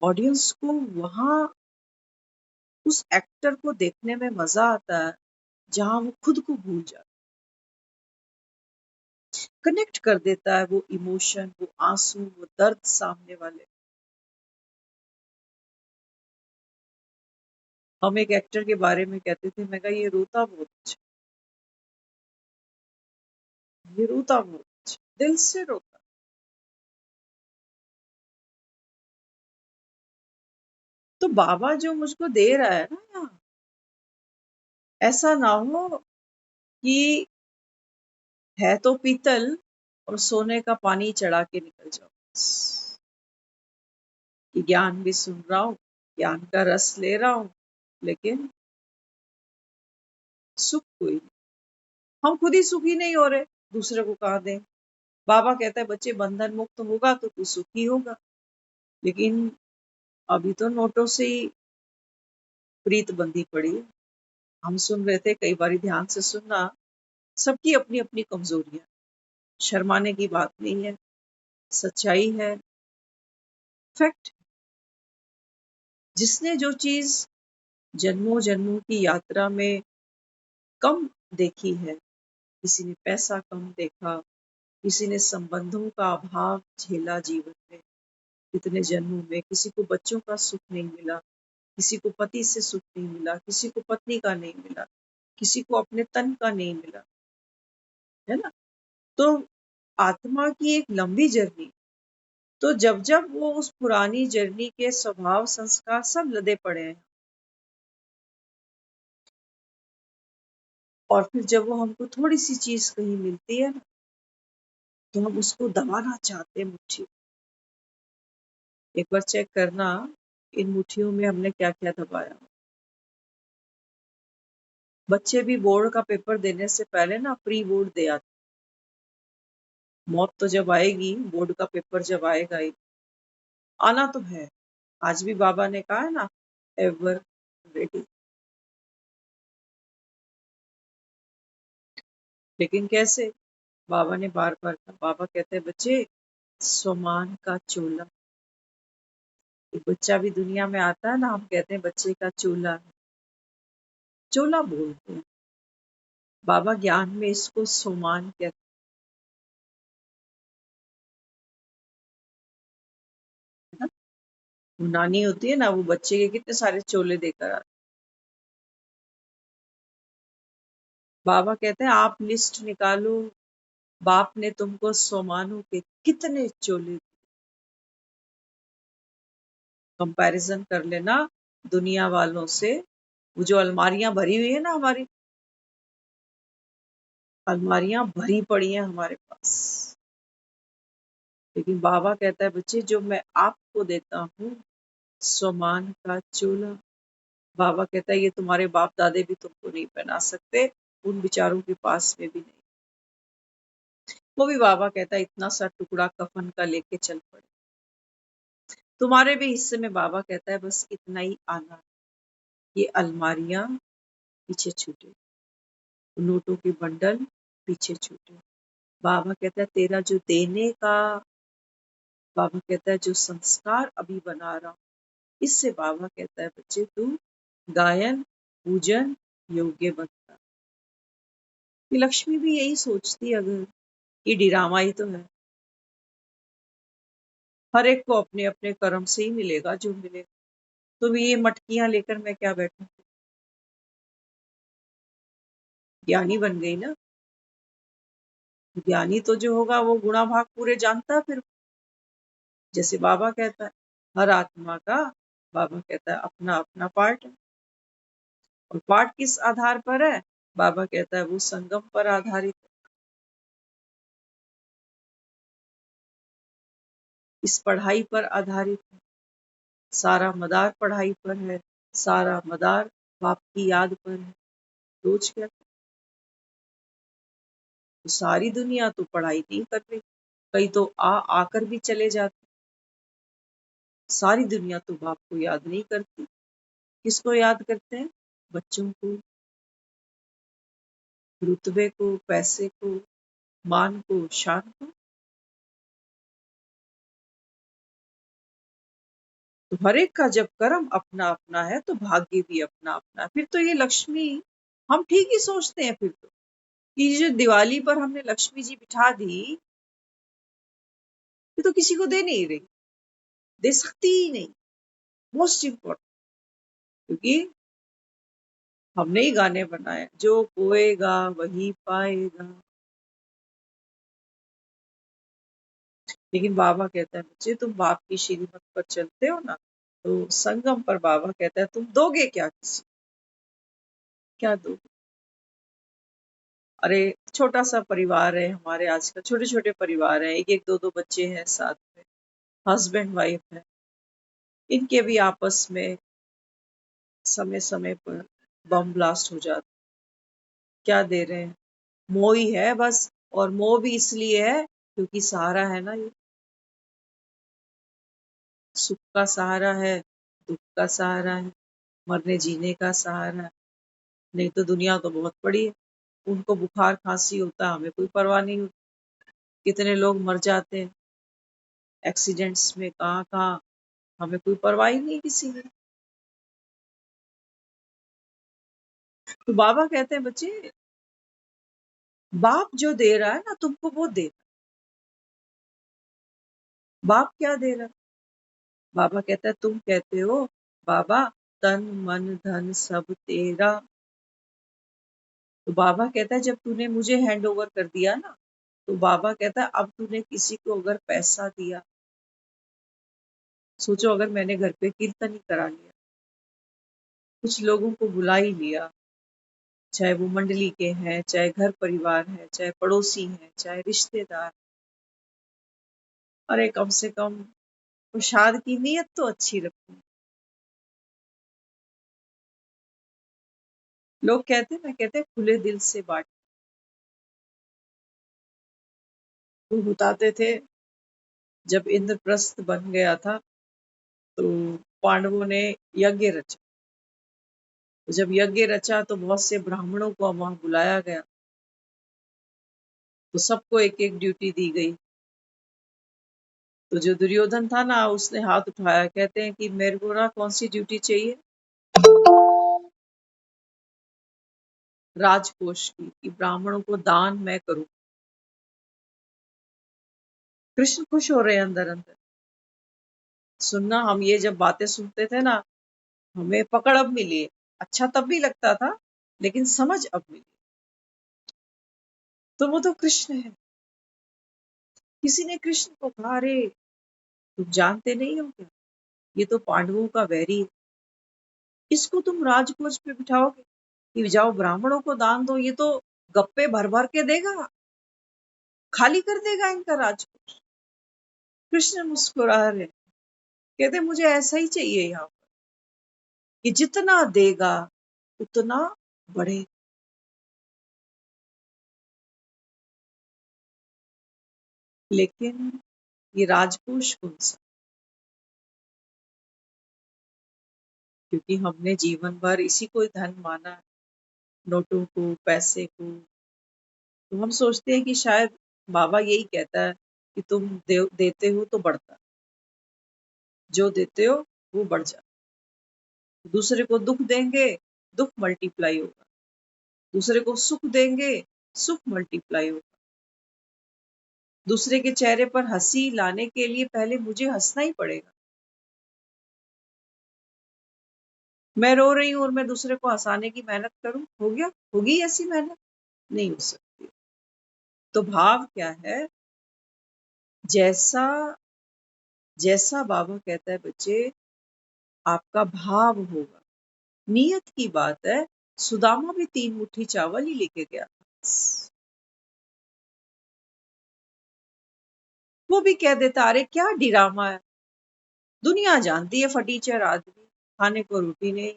ऑडियंस को वहां उस एक्टर को देखने में मजा आता है जहां वो खुद को भूल जाता, कनेक्ट कर देता है वो इमोशन, वो आंसू, वो दर्द सामने वाले। हम एक एक्टर के बारे में कहते थे, मैं कहा ये रोता बहुत अच्छा, ये रोता बहुत अच्छा, दिल से रोता। तो बाबा जो मुझको दे रहा है ना यहाँ, ऐसा ना हो कि है तो पीतल और सोने का पानी चढ़ा के निकल जाओ। कि ज्ञान भी सुन रहा हूँ, ज्ञान का रस ले रहा हूँ, लेकिन सुख कोई नहीं। हम खुद ही सुखी नहीं हो रहे, दूसरे को कहाँ दें। बाबा कहता है बच्चे बंधन मुक्त होगा तो तू सुखी होगा, लेकिन अभी तो नोटों से ही प्रीत बंधी पड़ी है। हम सुन रहे थे, कई बार ध्यान से सुनना, सबकी अपनी अपनी कमजोरियां, शर्माने की बात नहीं है, सच्चाई है, फैक्ट। जिसने जो चीज जन्मों जन्मों की यात्रा में कम देखी है, किसी ने पैसा कम देखा, किसी ने संबंधों का अभाव झेला जीवन में, इतने जन्मों में किसी को बच्चों का सुख नहीं मिला, किसी को पति से सुख नहीं मिला, किसी को पत्नी का नहीं मिला, किसी को अपने तन का नहीं मिला, है ना। तो आत्मा की एक लंबी जर्नी, तो जब जब वो उस पुरानी जर्नी के स्वभाव संस्कार सब लदे पड़े हैं, और फिर जब वो हमको थोड़ी सी चीज कहीं मिलती है ना, तो हम उसको दबाना चाहते हैं मुट्ठी। एक बार चेक करना, इन मुट्ठियों में हमने क्या क्या दबाया। बच्चे भी बोर्ड का पेपर देने से पहले ना प्री बोर्ड दे आते। मौत तो जब आएगी, बोर्ड का पेपर जब आएगा ही, आना तो है। आज भी बाबा ने कहा है ना, एवर रेडी। लेकिन कैसे? बाबा ने बार बार कहा। बाबा कहते हैं बच्चे, स्वमान का चोला। एक बच्चा भी दुनिया में आता है ना, हम कहते हैं बच्चे का चोला है, चोला बोलते हैं। बाबा ज्ञान में इसको सोमान कहते हैं ना। वो नानी होती है ना, वो बच्चे के कितने सारे चोले देकर आती। बाबा कहते हैं आप लिस्ट निकालो, बाप ने तुमको सोमानों के कितने चोले। कंपैरिजन कर लेना दुनिया वालों से। वो जो अलमारियां भरी हुई है ना, हमारी अलमारियां भरी पड़ी हैं हमारे पास, लेकिन बाबा कहता है बच्चे, जो मैं आपको देता हूँ सोमान का चोला। बाबा कहता है ये तुम्हारे बाप दादे भी तुमको नहीं पहना सकते, उन बिचारों के पास में भी नहीं। वो भी बाबा कहता है इतना सा टुकड़ा कफन का लेके चल पड़े। तुम्हारे भी हिस्से में बाबा कहता है बस इतना ही आना। ये अलमारियां पीछे छूटे, नोटों के बंडल पीछे छूटे। बाबा कहता है तेरा जो देने का, बाबा कहता है जो संस्कार अभी बना रहा हूं, इससे बाबा कहता है बच्चे तू गायन पूजन योग्य बनता। ये लक्ष्मी भी यही सोचती है, अगर ये डिरामा ही तो है। हर एक को अपने अपने कर्म से ही मिलेगा जो मिलेगा। तो ये मटकियां लेकर मैं क्या बैठूं? ज्ञानी बन गई ना। ज्ञानी तो जो होगा वो गुणा भाग पूरे जानता है। फिर जैसे बाबा कहता है हर आत्मा का, बाबा कहता है अपना अपना पार्ट है। और पार्ट किस आधार पर है? बाबा कहता है वो संगम पर आधारित है। इस पढ़ाई पर आधारित है। सारा मदार पढ़ाई पर है, सारा मदार बाप की याद पर है। रोज क्या, तो सारी दुनिया तो पढ़ाई नहीं कर रही, कई तो आकर भी चले जाते। सारी दुनिया तो बाप को याद नहीं करती। किसको याद करते हैं? बच्चों को, रुतबे को, पैसे को, मान को, शान को। तो हर एक का जब कर्म अपना अपना है तो भाग्य भी अपना अपना है। फिर तो ये लक्ष्मी, हम ठीक ही सोचते हैं फिर तो, कि जो दिवाली पर हमने लक्ष्मी जी बिठा दी, ये तो किसी को दे नहीं रही, दे सकती ही नहीं। मोस्ट इम्पोर्टेंट, क्योंकि हमने ही गाने बनाए, जो बोएगा वही पाएगा। लेकिन बाबा कहता है बच्चे तुम बाप की श्रीमत पर चलते हो ना, तो संगम पर बाबा कहता है तुम दोगे क्या? किसी क्या दोगे? अरे छोटा सा परिवार है हमारे, आजकल छोटे छोटे परिवार है, एक एक दो दो बच्चे हैं साथ में, हस्बैंड वाइफ है, इनके भी आपस में समय समय पर बम ब्लास्ट हो जाता। क्या दे रहे हैं? मोह ही है बस। और मोह भी इसलिए है क्योंकि सहारा है ना, ये सुख का सहारा है, दुख का सहारा है, मरने जीने का सहारा है। नहीं तो दुनिया तो बहुत बड़ी है, उनको बुखार खांसी होता है, हमें कोई परवाह नहीं होती। कितने लोग मर जाते हैं एक्सीडेंट्स में, कहाँ कहाँ, हमें कोई परवाह ही नहीं किसी की। तो बाबा कहते हैं बच्चे, बाप जो दे रहा है ना तुमको, वो दे रहा है। बाप क्या दे रहा है? बाबा कहता है तुम कहते हो बाबा तन मन धन सब तेरा। तो बाबा कहता है जब तूने मुझे हैंड ओवर कर दिया ना, तो बाबा कहता है अब तूने किसी को अगर पैसा दिया, सोचो अगर मैंने घर पे कीर्तन ही करा लिया, कुछ लोगों को बुला ही लिया, चाहे वो मंडली के हैं, चाहे घर परिवार है, चाहे पड़ोसी हैं, चाहे रिश्तेदार, अरे कम से कम प्रसाद की नीयत तो अच्छी रखो। लोग कहते हैं ना, कहते हैं खुले दिल से बांट। वो बताते थे जब इंद्रप्रस्थ बन गया था तो पांडवों ने यज्ञ रचा। तो जब यज्ञ रचा तो बहुत से ब्राह्मणों को वहां बुलाया गया, तो सबको एक एक ड्यूटी दी गई। तो जो दुर्योधन था ना, उसने हाथ उठाया, कहते हैं कि मेरे को ना कौन सी ड्यूटी चाहिए, राजकोष की, कि ब्राह्मणों को दान मैं करूं। कृष्ण खुश हो रहे हैं अंदर अंदर। सुनना, हम ये जब बातें सुनते थे ना, हमें पकड़ अब मिली है। अच्छा तब भी लगता था, लेकिन समझ अब मिली। तो वो तो कृष्ण है। किसी ने कृष्ण को कहा, अरे तुम जानते नहीं हो क्या, ये तो पांडवों का वैरी है, इसको तुम राजकोष पे बिठाओगे कि जाओ ब्राह्मणों को दान दो, ये तो गप्पे भर भर के देगा, खाली कर देगा इनका राजकोष। कृष्ण मुस्कुरा रहे, कहते मुझे ऐसा ही चाहिए यहाँ पर, कि जितना देगा उतना बढ़े। लेकिन ये राजकोष कौन सा, क्योंकि हमने जीवन भर इसी को धन माना है, नोटों को, पैसे को। तो हम सोचते हैं कि शायद बाबा यही कहता है कि तुम देते हो तो बढ़ता, जो देते हो वो बढ़ जाता। दूसरे को दुख देंगे, दुख मल्टीप्लाई होगा। दूसरे को सुख देंगे, सुख मल्टीप्लाई होगा। दूसरे के चेहरे पर हंसी लाने के लिए पहले मुझे हंसना ही पड़ेगा। मैं रो रही हूं और मैं दूसरे को हंसाने की मेहनत करूं, हो गया, होगी ऐसी मेहनत? नहीं हो सकती। तो भाव क्या है, जैसा जैसा बाबा कहता है बच्चे, आपका भाव होगा। नियत की बात है। सुदामा भी 3 मुट्ठी चावल ही लेके गया था, वो भी कह देता अरे क्या डिरामा है, दुनिया जानती है फटीचर आदमी, खाने को रोटी नहीं,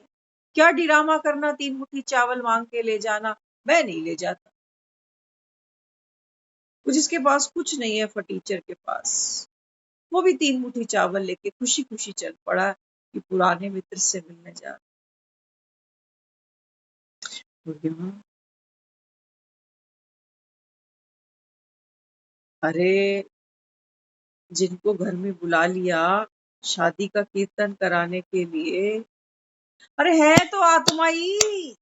क्या डिरामा करना, 3 मुट्ठी चावल मांग के ले जाना, मैं नहीं ले जाता। वो जिसके पास कुछ नहीं है फटीचर के पास, वो भी 3 मुट्ठी चावल लेके खुशी खुशी चल पड़ा कि पुराने मित्र से मिलने जा रहा। अरे जिनको घर में बुला लिया शादी का कीर्तन कराने के लिए, अरे है तो आत्मा ही,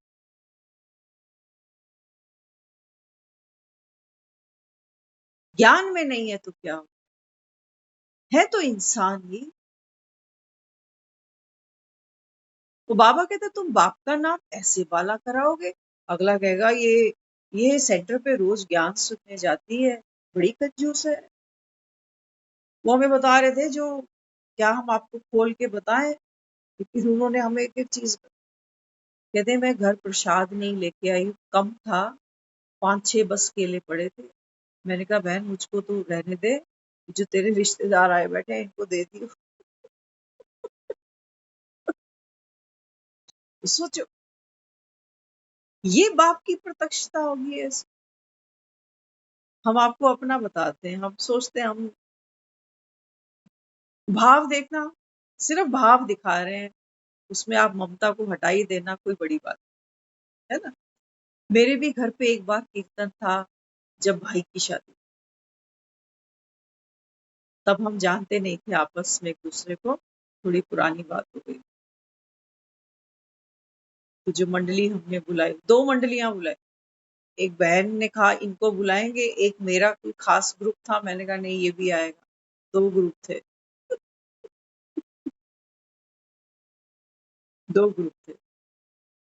ज्ञान में नहीं है तो क्या है, तो इंसान ही। तो बाबा कहते तुम बाप का नाम ऐसे बाला कराओगे, अगला कहेगा ये सेंटर पे रोज ज्ञान सुनने जाती है, बड़ी कंजूस है। वो हमें बता रहे थे, जो क्या हम आपको खोल के बताएं, लेकिन उन्होंने हमें एक एक चीज, कहते मैं घर प्रसाद नहीं लेके आई, कम था, 5-6 बस केले पड़े थे। मैंने कहा बहन मुझको तो रहने दे, जो तेरे रिश्तेदार आए बैठे हैं इनको दे दियो। तो सोचो, ये बाप की प्रत्यक्षता होगी ऐसे। हम आपको अपना बताते हैं, हम सोचते हैं हम भाव देखना, सिर्फ भाव दिखा रहे हैं, उसमें आप ममता को हटा ही देना कोई बड़ी बात है ना। मेरे भी घर पे एक बार कीर्तन था, जब भाई की शादी, तब हम जानते नहीं थे आपस में एक दूसरे को, थोड़ी पुरानी बात हो गई। तो जो मंडली हमने बुलाई, 2 मंडलियां बुलाई, एक बहन ने कहा इनको बुलाएंगे, एक मेरा कोई खास ग्रुप था, मैंने कहा नहीं ये भी आएगा, 2 ग्रुप थे। 2 ग्रुप थे।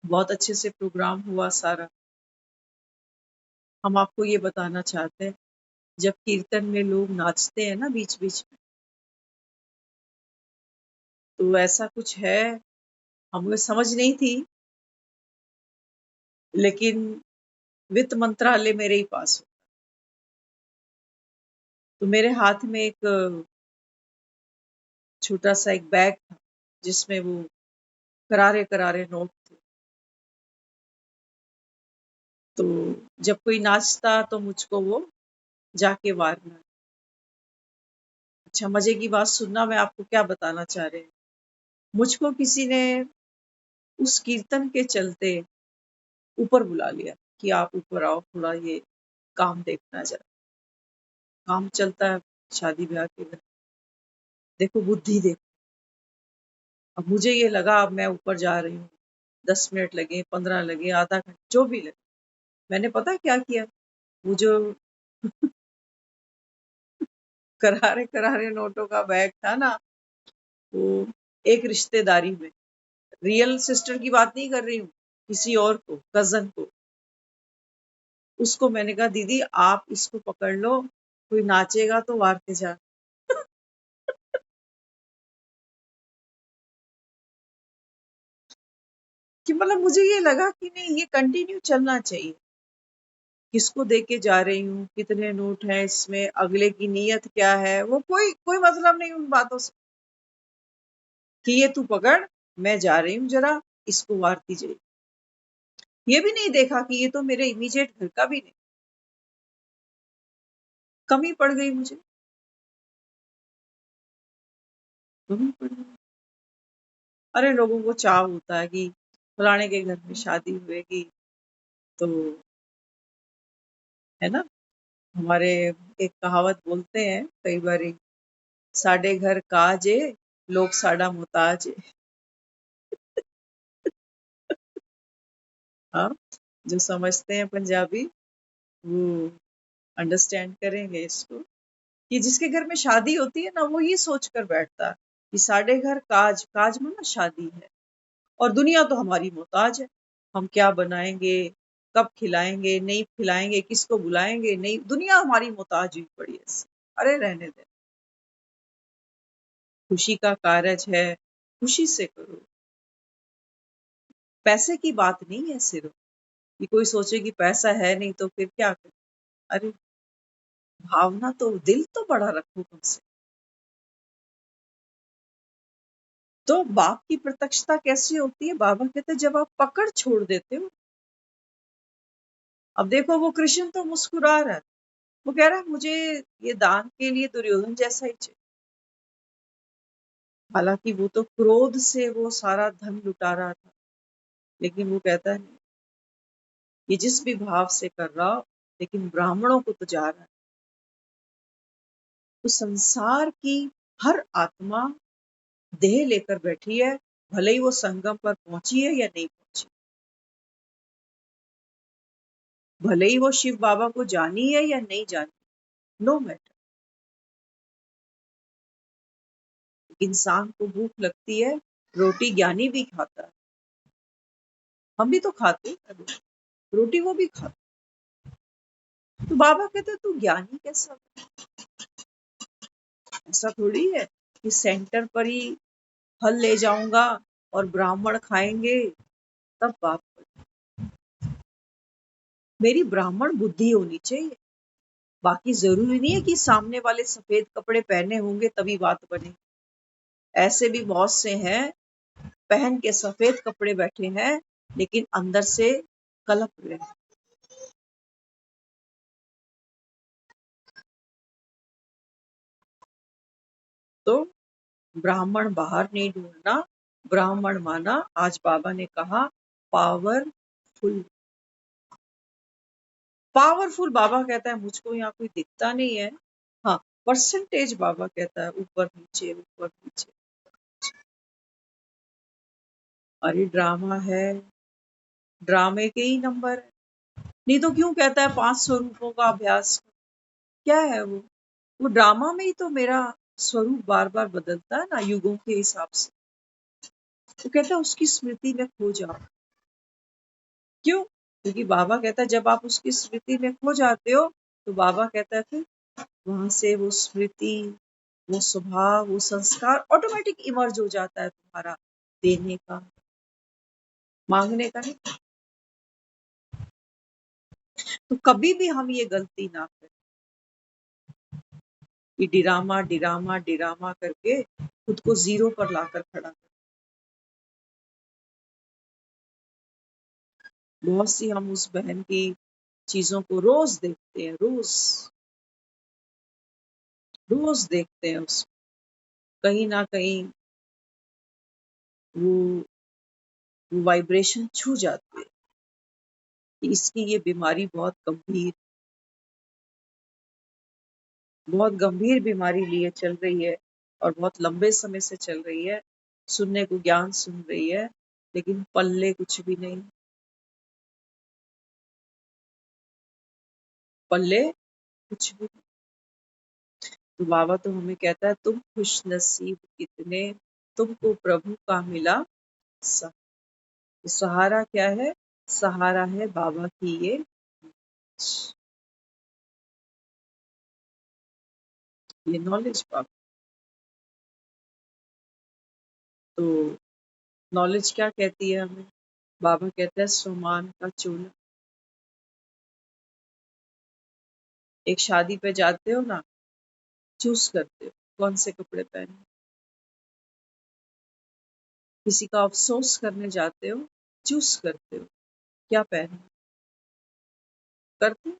बहुत अच्छे से प्रोग्राम हुआ सारा। हम आपको ये बताना चाहते हैं, जब कीर्तन में लोग नाचते हैं ना बीच-बीच में, तो ऐसा कुछ है, हमें समझ नहीं थी, लेकिन वित्त मंत्रालय मेरे ही पास हो। तो मेरे हाथ में एक छोटा-सा एक बैग था, जिसमें वो करारे-करारे नोट थे। तो जब कोई नाचता तो मुझको वो जाके वारना। अच्छा, मज़े की बात सुनना, मैं आपको क्या बताना चाह रही हूँ। मुझको किसी ने उस कीर्तन के चलते ऊपर बुला लिया कि आप ऊपर आओ, थोड़ा ये काम देखना ज़रा। काम चलता है शादी-ब्याह के घर। देखो बुद्धि देखो। अब मुझे ये लगा अब मैं ऊपर जा रही हूँ, 10 मिनट लगे, 15 लगे, आधा घंटा, जो भी लगे। मैंने पता है क्या किया? वो जो करारे-करारे नोटों का बैग था ना, वो एक रिश्तेदारी में, रियल सिस्टर की बात नहीं कर रही हूँ, किसी और को, कज़न को, उसको मैंने कहा दीदी आप इसको पकड़ लो, कोई नाचेगा तो वार के जा। कि मतलब मुझे ये लगा कि नहीं, ये कंटिन्यू चलना चाहिए। किसको दे के जा रही हूँ, कितने नोट हैं इसमें, अगले की नीयत क्या है, वो कोई कोई मतलब नहीं उन बातों से। कि ये तू पकड़, मैं जा रही हूँ जरा, इसको वारती जाइए। ये भी नहीं देखा कि ये तो मेरे इमीडिएट घर का भी नहीं। कमी पड़ गई मुझे, कमी पड़ गई। अरे लोगों को चाव होता है कि फलाने के घर में शादी हुएगी, तो है ना, हमारे एक कहावत बोलते हैं कई बारी, साडे घर काज है, लोग साडा मुताज है। हाँ, जो समझते हैं पंजाबी वो अंडरस्टैंड करेंगे इसको, कि जिसके घर में शादी होती है ना, वो ये सोच कर बैठता है कि साडे घर काज, काज माना शादी है, और दुनिया तो हमारी मोहताज है। हम क्या बनाएंगे, कब खिलाएंगे, नहीं खिलाएंगे, किसको बुलाएंगे, नहीं, दुनिया हमारी मोहताज हुई पड़ी है इससे। अरे रहने दे, खुशी का कारज है, खुशी से करो। पैसे की बात नहीं है सिर्फ, कि कोई सोचे कि पैसा है नहीं तो फिर क्या करे। अरे भावना तो, दिल तो बड़ा रखो कम से। तो बाप की प्रत्यक्षता कैसी होती है? बाबा कहते हैं जब आप पकड़ छोड़ देते हो। अब देखो वो कृष्ण तो मुस्कुरा रहा है, वो कह रहा है मुझे ये दान के लिए दुर्योधन जैसा ही चाहिए। हालांकि वो तो क्रोध से वो सारा धन लुटा रहा था, लेकिन वो कहता है नहीं, ये जिस भी भाव से कर रहा हो, लेकिन ब्राह्मणों को तो जा रहा है। तो संसार की हर आत्मा देह लेकर बैठी है, भले ही वो संगम पर पहुंची है या नहीं पहुंची, भले ही वो शिव बाबा को जानी है या नहीं जानी, नो मैटर। इंसान को भूख लगती है, रोटी ज्ञानी भी खाता है, हम भी तो खाते हैं रोटी, वो भी खाता। तो बाबा कहते तू ज्ञानी कैसा? ऐसा थोड़ी है कि सेंटर पर ही फल ले जाऊंगा और ब्राह्मण खाएंगे तब बाप। मेरी ब्राह्मण बुद्धि होनी चाहिए। बाकी जरूरी नहीं है कि सामने वाले सफेद कपड़े पहने होंगे तभी बात बने। ऐसे भी बहुत से हैं, पहन के सफेद कपड़े बैठे हैं, लेकिन अंदर से कलप रहे हैं। तो ब्राह्मण बाहर नहीं ढूंढना, ब्राह्मण माना, आज बाबा ने कहा पावरफुल। पावरफुल बाबा कहता है मुझको यहाँ कोई दिखता नहीं है। हाँ, परसेंटेज बाबा कहता है ऊपर नीचे, ऊपर नीचे। अरे ड्रामा है, ड्रामे के ही नंबर है। नहीं तो क्यों कहता है 5 स्वरूपों का अभ्यास? क्या है वो ड्रामा में ही तो मेरा स्वरूप बार बार बदलता है ना, युगों के हिसाब से। तो कहता है उसकी स्मृति में खो जाओ। क्यों? क्योंकि बाबा कहता है जब आप उसकी स्मृति में खो जाते हो तो बाबा कहता है फिर वहां से वो स्मृति, वो स्वभाव, वो संस्कार ऑटोमेटिक इमर्ज हो जाता है तुम्हारा, देने का, मांगने का नहीं। तो कभी भी हम ये गलती ना करें कि डिरामा डिरामा डिरामा करके खुद को जीरो पर लाकर खड़ा करें। बहुत सी हम उस बहन की चीजों को रोज देखते हैं, रोज रोज देखते हैं, उस कहीं ना कहीं वो वाइब्रेशन छू जाती है कि इसकी ये बीमारी बहुत गंभीर बीमारी लिए चल रही है और बहुत लंबे समय से चल रही है। सुनने को ज्ञान सुन रही है लेकिन पल्ले कुछ भी नहीं, पल्ले कुछ भी नहीं। तो बाबा तो हमें कहता है तुम खुश नसीब कितने, तुमको प्रभु का मिला सहारा। तो सहारा क्या है? सहारा है बाबा की ये नॉलेज। बाबा तो नॉलेज क्या कहती है हमें? बाबा कहता है स्वमान का चोला। एक शादी पे जाते हो ना, चूज करते हो कौन से कपड़े पहने। किसी का अफसोस करने जाते हो, चूज करते हो क्या पहने। करते हो।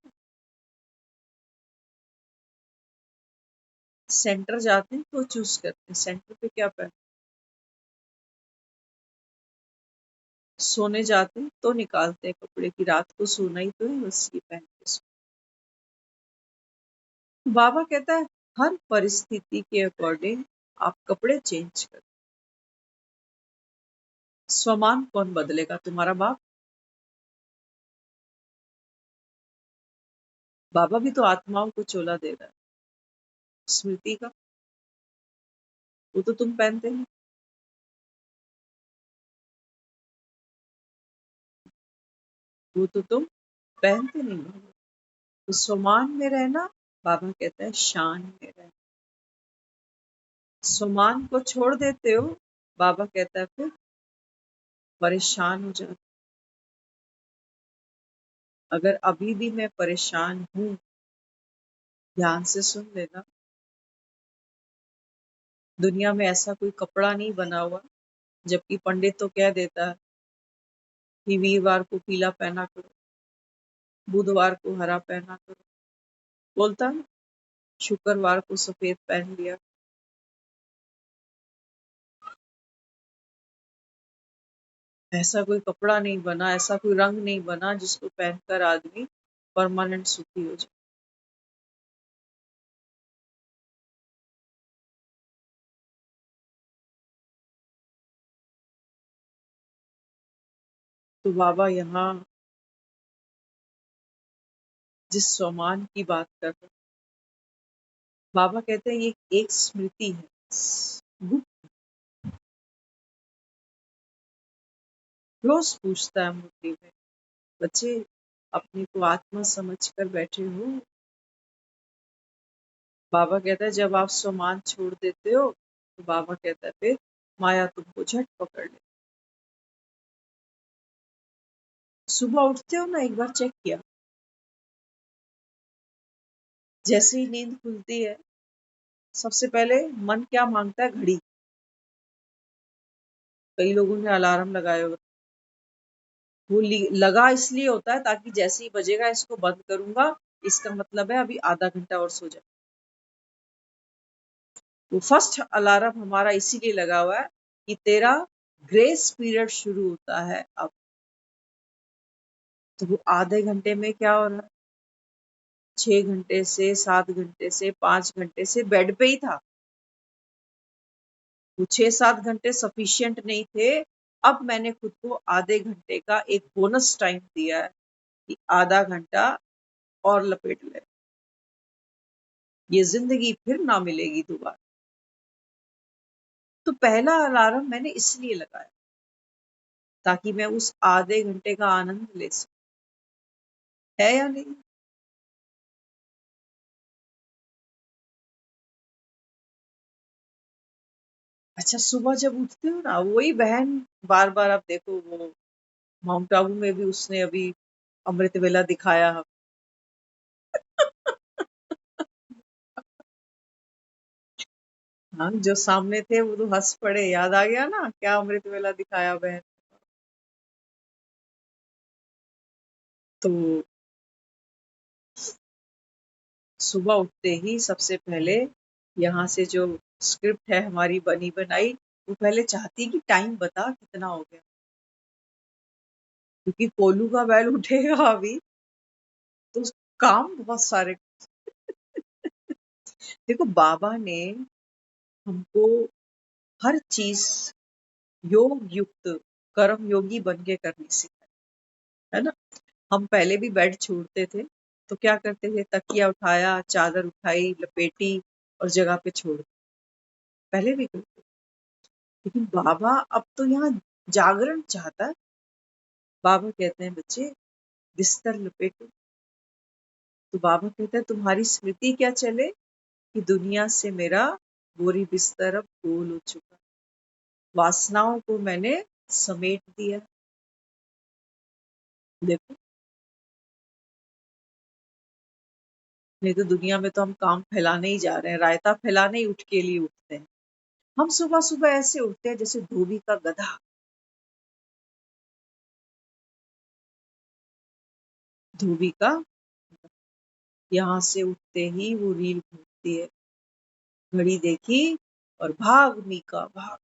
सेंटर जाते हैं तो चूज करते हैं सेंटर पे क्या पहने। सोने जाते हैं तो निकालते हैं कपड़े की, रात को सोना ही तो है, बस ये पहन के सो। बाबा कहता है हर परिस्थिति के अकॉर्डिंग आप कपड़े चेंज कर। स्वमान कौन बदलेगा? तुम्हारा बाप। बाबा भी तो आत्माओं को चोला दे रहा है स्मृति का, वो तो तुम पहनते नहीं, वो तो तुम पहनते नहीं हो। तो स्वमान में रहना, बाबा कहता है शान में रहना। स्वमान को छोड़ देते हो, बाबा कहता है फिर परेशान हो जाते। अगर अभी भी मैं परेशान हूं, ध्यान से सुन लेना, दुनिया में ऐसा कोई कपड़ा नहीं बना हुआ, जबकि पंडित तो कह देता है कि वीरवार को पीला पहना करो, बुधवार को हरा पहना करो, बोलता है शुक्रवार को सफेद पहन लिया। ऐसा कोई कपड़ा नहीं बना, ऐसा कोई रंग नहीं बना जिसको पहनकर आदमी परमानेंट सुखी हो जाए। तो बाबा यहाँ जिस स्वमान की बात कर रहे हैं, बाबा कहते हैं ये एक स्मृति है गुप्त। रोज पूछता है मुरली में, बच्चे अपने को आत्मा समझ कर बैठे हो। बाबा कहता है जब आप स्वमान छोड़ देते हो तो बाबा कहता है फिर माया तुमको झट पकड़ ले। सुबह उठते हो ना, एक बार चेक किया, जैसे ही नींद खुलती है सबसे पहले मन क्या मांगता है? घड़ी। कई लोगों ने अलार्म लगाए हुए, वो लगा इसलिए होता है ताकि जैसे ही बजेगा इसको बंद करूंगा, इसका मतलब है अभी आधा घंटा और सो जाए। तो फर्स्ट अलार्म हमारा इसीलिए लगा हुआ है कि तेरा ग्रेस पीरियड शुरू होता है अब। तो वो आधे घंटे में क्या हो रहा है? 6 घंटे से 7 घंटे से 5 घंटे से बेड पे ही था। वो 6-7 घंटे सफिशिएंट नहीं थे। अब मैंने खुद को आधे घंटे का एक बोनस टाइम दिया है कि आधा घंटा और लपेट ले, ये जिंदगी फिर ना मिलेगी दोबारा। तो पहला अलार्म मैंने इसलिए लगाया। ताकि मैं उस आधे घंटे का आनंद ले सकूं। है या नहीं? अच्छा, सुबह जब उठते हो ना, वही बहन बार बार, आप देखो वो माउंट आबू में भी उसने अभी अमृत वेला दिखाया। हाँ, जो सामने थे वो तो हंस पड़े, याद आ गया ना क्या अमृत वेला दिखाया बहन। तो सुबह उठते ही सबसे पहले यहाँ से जो स्क्रिप्ट है हमारी बनी बनाई, वो पहले चाहती है कि टाइम बता कितना हो गया, क्योंकि कोलू का बैल उठेगा अभी, तो काम बहुत सारे। देखो, बाबा ने हमको हर चीज योग युक्त कर्म योगी बन के करनी सिखाई, है ना। हम पहले भी बेड छोड़ते थे तो क्या करते थे, तकिया उठाया, चादर उठाई, लपेटी और जगह पे छोड़ दी। पहले भी करते थे। लेकिन बाबा अब तो यहाँ जागरण चाहता है। बाबा कहते हैं, बच्चे बिस्तर लपेटो। तो बाबा कहता है, तुम्हारी स्मृति क्या चले कि दुनिया से मेरा बोरी बिस्तर अब गोल हो चुका, वासनाओं को मैंने समेट दिया। देखो, नहीं तो दुनिया में तो हम काम फैलाने ही जा रहे हैं, रायता फैलाने ही उठ के लिए उठते हैं। हम सुबह सुबह ऐसे उठते हैं जैसे धोबी का गधा। धोबी का, यहाँ से उठते ही वो रील घूमती है, घड़ी देखी और भाग मीका भाग।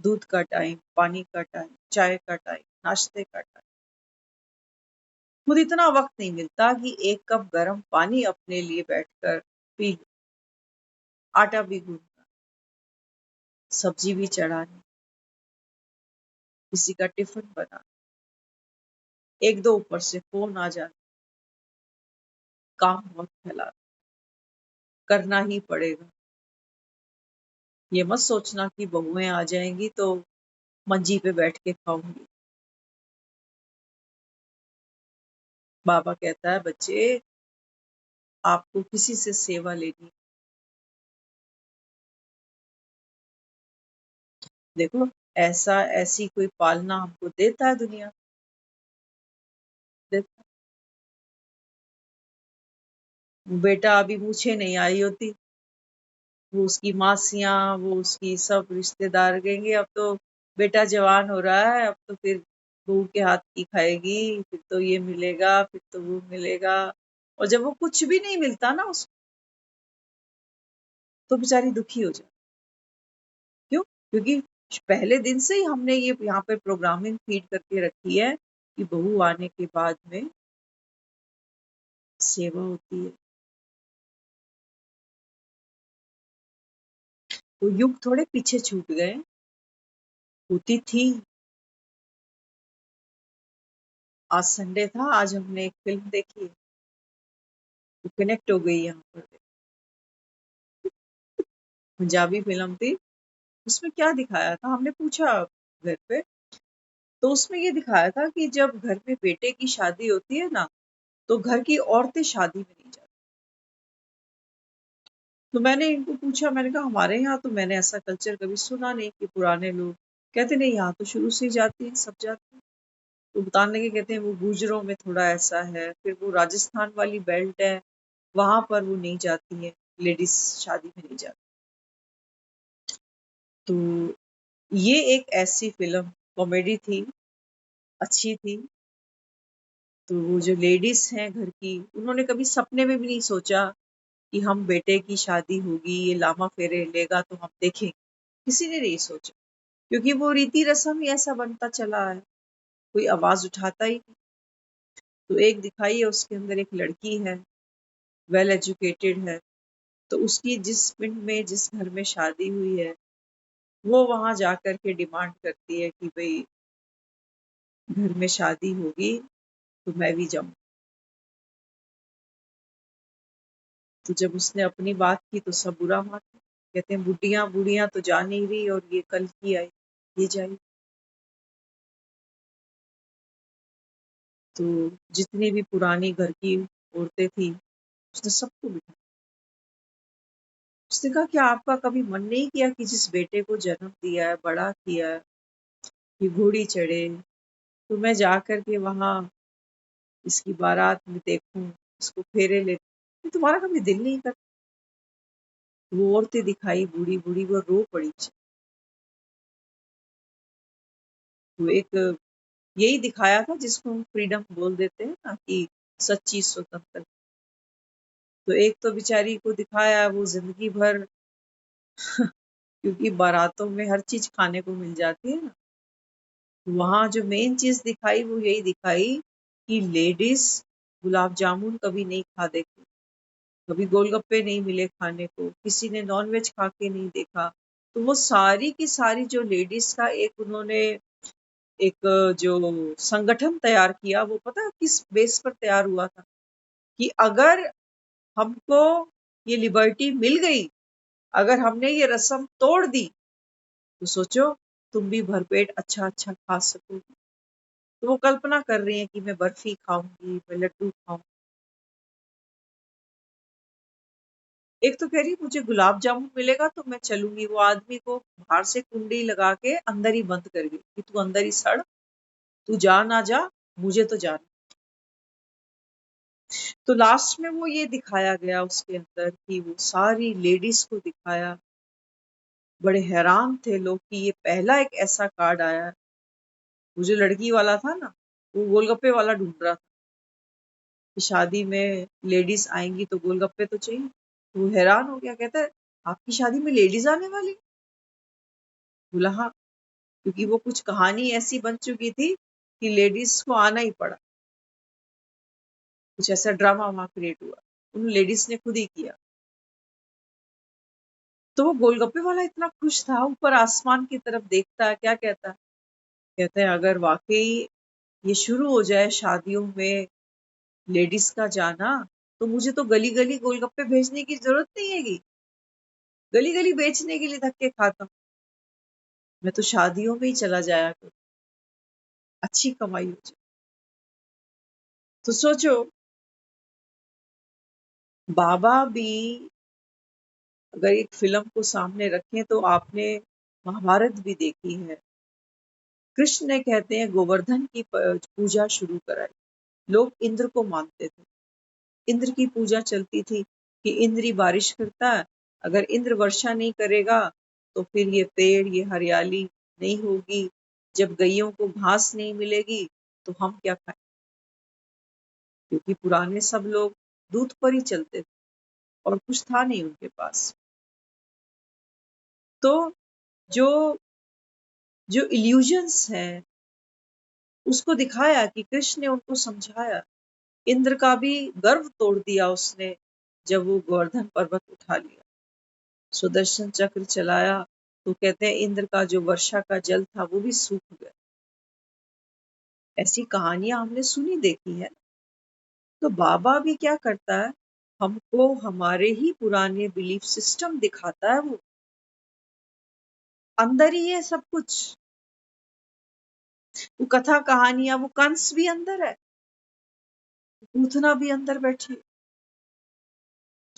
दूध का टाइम, पानी का टाइम, चाय का टाइम, नाश्ते का टाइम। खुद इतना वक्त नहीं मिलता कि एक कप गर्म पानी अपने लिए बैठकर पी लो। आटा भी गूंदना, सब्जी भी चढ़ानी, किसी का टिफिन बना, एक दो ऊपर से फोन आ जाए, काम बहुत फैला, करना ही पड़ेगा। ये मत सोचना कि बहुएं आ जाएंगी तो मंजी पे बैठ के खाऊंगी। बाबा कहता है, बच्चे आपको किसी से सेवा लेनी। देखो, ऐसा ऐसी कोई पालना हमको देता है दुनिया, देता। बेटा अभी मूछे नहीं आई होती, वो उसकी मासियां, वो उसकी सब रिश्तेदार कहेंगे अब तो बेटा जवान हो रहा है, अब तो फिर बहू के हाथ की खाएगी, फिर तो ये मिलेगा, फिर तो वो मिलेगा। और जब वो कुछ भी नहीं मिलता ना उसको, तो बेचारी दुखी हो जाए। क्यों? क्योंकि पहले दिन से ही हमने ये यहाँ पे प्रोग्रामिंग फीड करके रखी है कि बहू आने के बाद में सेवा होती है। वो युग थोड़े पीछे छूट गए, होती थी। आज संडे था, आज हमने एक फिल्म देखी, वो कनेक्ट हो गई यहाँ पर। पंजाबी फिल्म थी, उसमें क्या दिखाया था, हमने पूछा घर पे, तो उसमें ये दिखाया था कि जब घर में बेटे की शादी होती है ना, तो घर की औरतें शादी में नहीं जाती। तो मैंने इनको पूछा, मैंने कहा हमारे यहाँ तो मैंने ऐसा कल्चर कभी सुना नहीं कि पुराने लोग कहते नहीं, यहाँ तो शुरू से ही जाती है, सब जाती है। तो बताने लगे, कहते हैं वो गुजरों में थोड़ा ऐसा है, फिर वो राजस्थान वाली बेल्ट है, वहां पर वो नहीं जाती है, लेडीज शादी में नहीं जाती। तो ये एक ऐसी फिल्म कॉमेडी थी, अच्छी थी। तो वो जो लेडीज हैं घर की, उन्होंने कभी सपने में भी नहीं सोचा कि हम बेटे की शादी होगी, ये लामा फेरे लेगा तो हम देखेंगे। किसी ने नहीं सोचा, क्योंकि वो रीति रस्म ही ऐसा बनता चला है, कोई आवाज उठाता ही नहीं। तो एक दिखाई है, उसके अंदर एक लड़की है, वेल एजुकेटेड है, तो उसकी जिस पिंड में, जिस घर में शादी हुई है, वो वहां जाकर के डिमांड करती है कि भाई घर में शादी होगी तो मैं भी जाऊं। तो जब उसने अपनी बात की तो सब बुरा माना। कहते हैं बुढ़ियां बुढ़ियां तो जा नहीं रही, और ये कल की आई, ये जाएगी। तो जितनी भी पुरानी घर की औरतें थी उसने सबको बिठाया। उसने कहा कि आपका कभी मन नहीं किया कि जिस बेटे को जन्म दिया है, बड़ा किया है, ये घोड़ी चढ़े, तो मैं जा कर के वहाँ इसकी बारात में देखूं, इसको फेरे ले, तुम्हारा कभी दिल नहीं करता? वो औरतें दिखाई बूढ़ी बूढ़ी, वो रो पड़ी। तो एक यही दिखाया था जिसको हम फ्रीडम बोल देते हैं ना, कि सच्ची स्वतंत्रता। तो एक तो बेचारी को दिखाया वो जिंदगी भर क्योंकि बारातों में हर चीज खाने को मिल जाती है ना, वहां जो मेन चीज दिखाई वो यही दिखाई कि लेडीज गुलाब जामुन कभी नहीं खा देखी, कभी गोलगप्पे नहीं मिले खाने को, किसी ने नॉनवेज खा के नहीं देखा। तो वो सारी की सारी जो लेडीज का एक उन्होंने एक जो संगठन तैयार किया, वो पता है किस बेस पर तैयार हुआ था? कि अगर हमको ये लिबर्टी मिल गई, अगर हमने ये रस्म तोड़ दी, तो सोचो तुम भी भरपेट अच्छा अच्छा खा सकोगी। तो वो कल्पना कर रही है कि मैं बर्फी खाऊंगी, मैं लड्डू खाऊंगी। एक तो कह रही मुझे गुलाब जामुन मिलेगा तो मैं चलूंगी, वो आदमी को बाहर से कुंडी लगा के अंदर ही बंद कर गई कि तू अंदर ही सड़, तू जा ना जा, मुझे तो जाना। तो लास्ट में वो ये दिखाया गया उसके अंदर कि वो सारी लेडीज को दिखाया। बड़े हैरान थे लोग कि ये पहला एक ऐसा कार्ड आया है। वो जो लड़की वाला था ना, वो गोलगप्पे वाला ढूंढ रहा था कि शादी में लेडीज आएंगी तो गोलगप्पे तो चाहिए। तो वो हैरान हो गया, कहता है आपकी शादी में लेडीज आने वाली? बोला हाँ, क्योंकि वो कुछ कहानी ऐसी बन चुकी थी कि लेडीज को आना ही पड़ा। कुछ ऐसा ड्रामा वहां क्रिएट हुआ, उन लेडीज ने खुद ही किया। तो वो गोलगप्पे वाला इतना खुश था, ऊपर आसमान की तरफ देखता है, क्या कहता है? कहते हैं अगर वाकई ये शुरू हो जाए शादियों में लेडीज का जाना, तो मुझे तो गली गली गोलगप्पे भेजने की जरूरत नहीं है, गली गली बेचने के लिए धक्के खाता हूँ। मैं तो शादियों में ही चला जाया करूँ, अच्छी कमाई हो जाए। तो सोचो, बाबा भी अगर एक फिल्म को सामने रखें तो आपने महाभारत भी देखी है। कृष्ण ने कहते हैं गोवर्धन की पूजा शुरू कराई। लोग इंद्र को मानते थे, इंद्र की पूजा चलती थी कि इंद्र ही बारिश करता है, अगर इंद्र वर्षा नहीं करेगा तो फिर ये पेड़, ये हरियाली नहीं होगी, जब गैयों को घास नहीं मिलेगी तो हम क्या खाएं? क्योंकि पुराने सब लोग दूध पर ही चलते थे और कुछ था नहीं उनके पास। तो जो जो इल्यूजन्स हैं उसको दिखाया कि कृष्ण ने उनको समझाया। इंद्र का भी गर्व तोड़ दिया उसने जब वो गोवर्धन पर्वत उठा लिया, सुदर्शन चक्र चलाया, तो कहते हैं इंद्र का जो वर्षा का जल था वो भी सूख गया। ऐसी कहानियां हमने सुनी देखी है। तो बाबा भी क्या करता है, हमको हमारे ही पुराने बिलीफ सिस्टम दिखाता है। वो अंदर ही है सब कुछ, वो कथा कहानियां, वो कंस भी अंदर है, पूतना भी अंदर बैठी,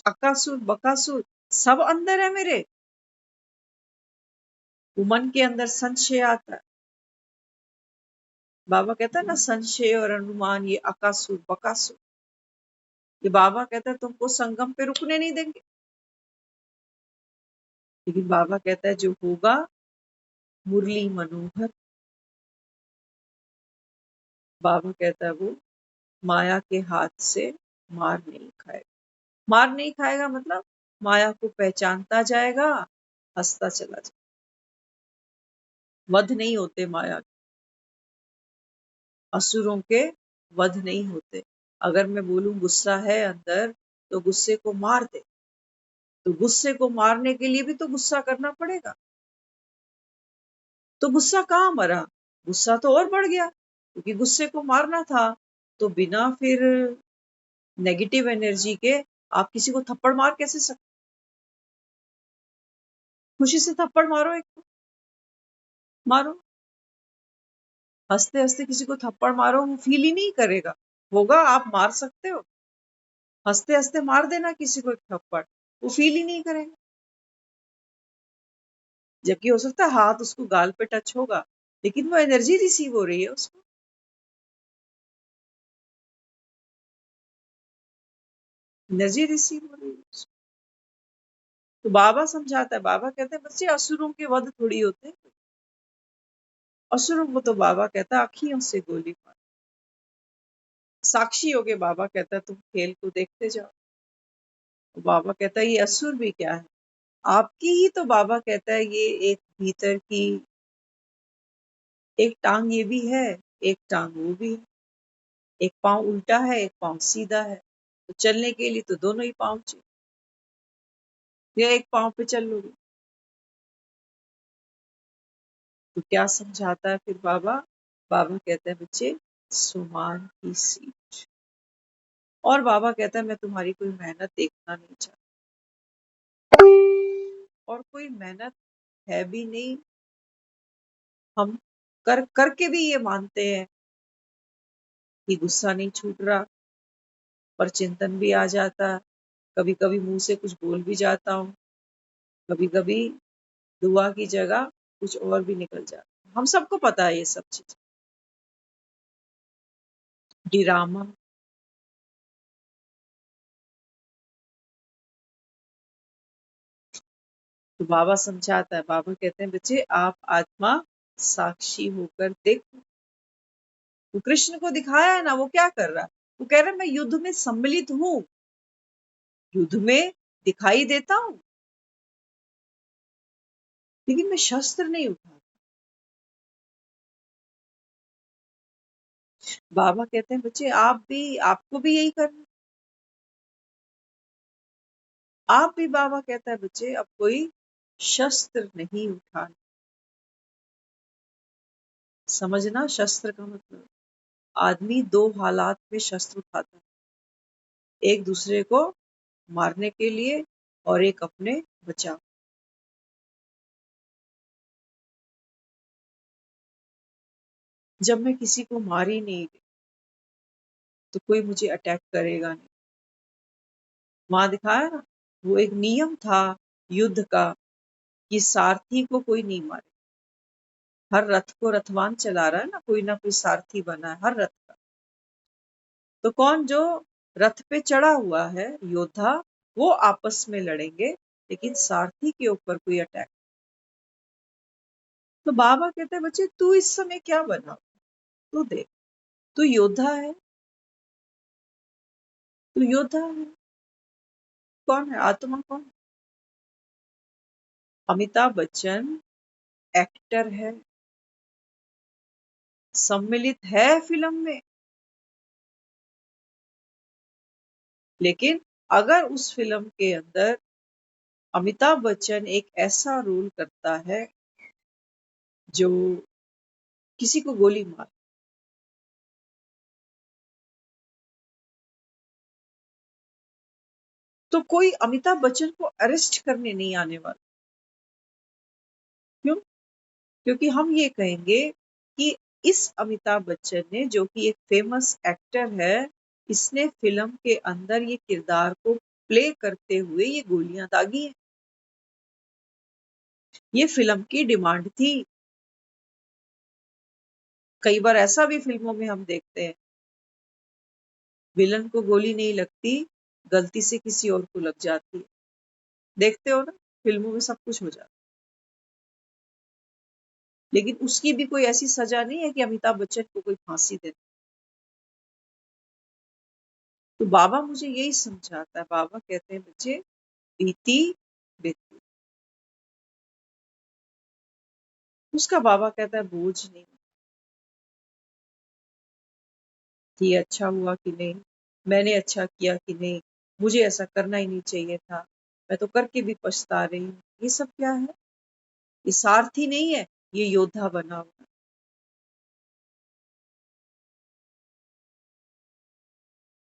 अकासुर बकासुर सब अंदर है मेरे। वो मन के अंदर संशय आता है। बाबा कहता है ना, संशय और अनुमान ये अकासुर बकासुर, ये बाबा कहता है तुमको संगम पे रुकने नहीं देंगे। लेकिन बाबा कहता है जो होगा मुरली मनोहर। बाबा कहता है वो माया के हाथ से मार नहीं खाएगा। मार नहीं खाएगा मतलब माया को पहचानता जाएगा, हंसता चला जाएगा। वध नहीं होते माया के, असुरों के वध नहीं होते। अगर मैं बोलूं गुस्सा है अंदर तो गुस्से को मार दे, तो गुस्से को मारने के लिए भी तो गुस्सा करना पड़ेगा। तो गुस्सा कहाँ मरा? गुस्सा तो और बढ़ गया, क्योंकि गुस्से को मारना था। तो बिना फिर नेगेटिव एनर्जी के आप किसी को थप्पड़ मार कैसे सकते? खुशी से थप्पड़ मारो, एक को मारो। हंसते हंसते किसी को थप्पड़ मारो, वो फील ही नहीं करेगा। होगा, आप मार सकते हो, हंसते हंसते मार देना किसी को एक थप्पड़, वो फील ही नहीं करेगा। जबकि हो सकता है हाथ उसको गाल पे टच होगा, लेकिन वो एनर्जी रिसीव हो रही है उसको। एनर्जी रिसीव हो रही है उसको। तो बाबा समझाता है, बाबा कहते हैं बच्चे असुरों के वध थोड़ी होते हैं। असुरों को तो बाबा कहता है अखियों से गोली मार। साक्षी हो गए, बाबा कहता है तुम खेल को देखते जाओ। तो बाबा कहता है ये असुर भी क्या है, आपकी ही तो बाबा कहता है ये एक भीतर की एक टांग ये भी है, एक टांग वो भी है, एक पाँव उल्टा है, एक पाँव सीधा है, तो चलने के लिए तो दोनों ही पाँव चाहिए, या एक पाँव पे चल लोगे। तो क्या समझाता है फिर बाबा? बाबा कहता है बच्चे सुमान की सीख। और बाबा कहता है मैं तुम्हारी कोई मेहनत देखना नहीं चाहता, और कोई मेहनत है भी नहीं। हम कर करके भी ये मानते हैं कि गुस्सा नहीं छूट रहा, पर चिंतन भी आ जाता है, कभी कभी मुंह से कुछ बोल भी जाता हूँ, कभी कभी दुआ की जगह कुछ और भी निकल जाता। हम सबको पता है ये सब चीज। ड्रामा। तो बाबा समझाता है, बाबा कहते हैं बच्चे आप आत्मा साक्षी होकर देखो। वो कृष्ण को दिखाया है ना, वो क्या कर रहा है? वो कह रहा है मैं युद्ध में सम्मिलित हूँ, युद्ध में दिखाई देता हूँ, लेकिन मैं शस्त्र नहीं उठा। बाबा कहते हैं बच्चे आप भी, आपको भी यही करना। आप भी, बाबा कहता है बच्चे अब कोई शस्त्र नहीं उठाना। समझना शस्त्र का मतलब, आदमी दो हालात में शस्त्र उठाता है, एक दूसरे को मारने के लिए और एक अपने बचाव। जब मैं किसी को मार ही नहीं गई तो कोई मुझे अटैक करेगा नहीं। वहां दिखाया ना, वो एक नियम था युद्ध का कि सारथी को कोई नहीं मारे। हर रथ को रथवान चला रहा है ना कोई सारथी बना है हर रथ का। तो कौन जो रथ पे चढ़ा हुआ है योद्धा, वो आपस में लड़ेंगे, लेकिन सारथी के ऊपर कोई अटैक। तो बाबा कहते हैं बच्चे तू इस समय क्या बना, तू देख, तू योद्धा है, तू योद्धा है। कौन है आत्मा? कौन? अमिताभ बच्चन एक्टर है, सम्मिलित है फिल्म में, लेकिन अगर उस फिल्म के अंदर अमिताभ बच्चन एक ऐसा रोल करता है जो किसी को गोली मार, तो कोई अमिताभ बच्चन को अरेस्ट करने नहीं आने वाला। क्यों? क्योंकि हम ये कहेंगे कि इस अमिताभ बच्चन ने, जो कि एक फेमस एक्टर है, इसने फिल्म के अंदर ये किरदार को प्ले करते हुए ये गोलियां दागी हैं। ये फिल्म की डिमांड थी। कई बार ऐसा भी फिल्मों में हम देखते हैं, विलन को गोली नहीं लगती, गलती से किसी और को लग जाती है। देखते हो ना, फिल्मों में सब कुछ हो जाता है, लेकिन उसकी भी कोई ऐसी सजा नहीं है कि अमिताभ बच्चन को कोई फांसी दे। तो बाबा मुझे यही समझाता है, बाबा कहते हैं बच्चे बीती बीती, उसका बाबा कहता है बोझ नहीं कि ये अच्छा हुआ कि नहीं, मैंने अच्छा किया कि नहीं, मुझे ऐसा करना ही नहीं चाहिए था, मैं तो करके भी पछता रही हूँ। ये सब क्या है? ये सारथी नहीं है, ये योद्धा बना हुआ।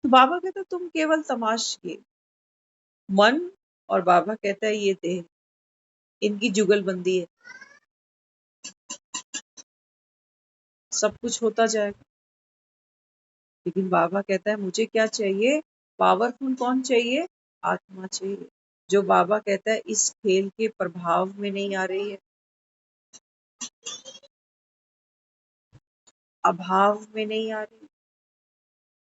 तो बाबा कहता है तुम केवल तमाशगे, मन और बाबा कहता है ये देह, इनकी जुगलबंदी है। सब कुछ होता जाएगा। लेकिन बाबा कहता है मुझे क्या चाहिए? पावरफुल कौन चाहिए? आत्मा चाहिए, जो बाबा कहता है इस खेल के प्रभाव में नहीं आ रही है, अभाव में नहीं आ रही।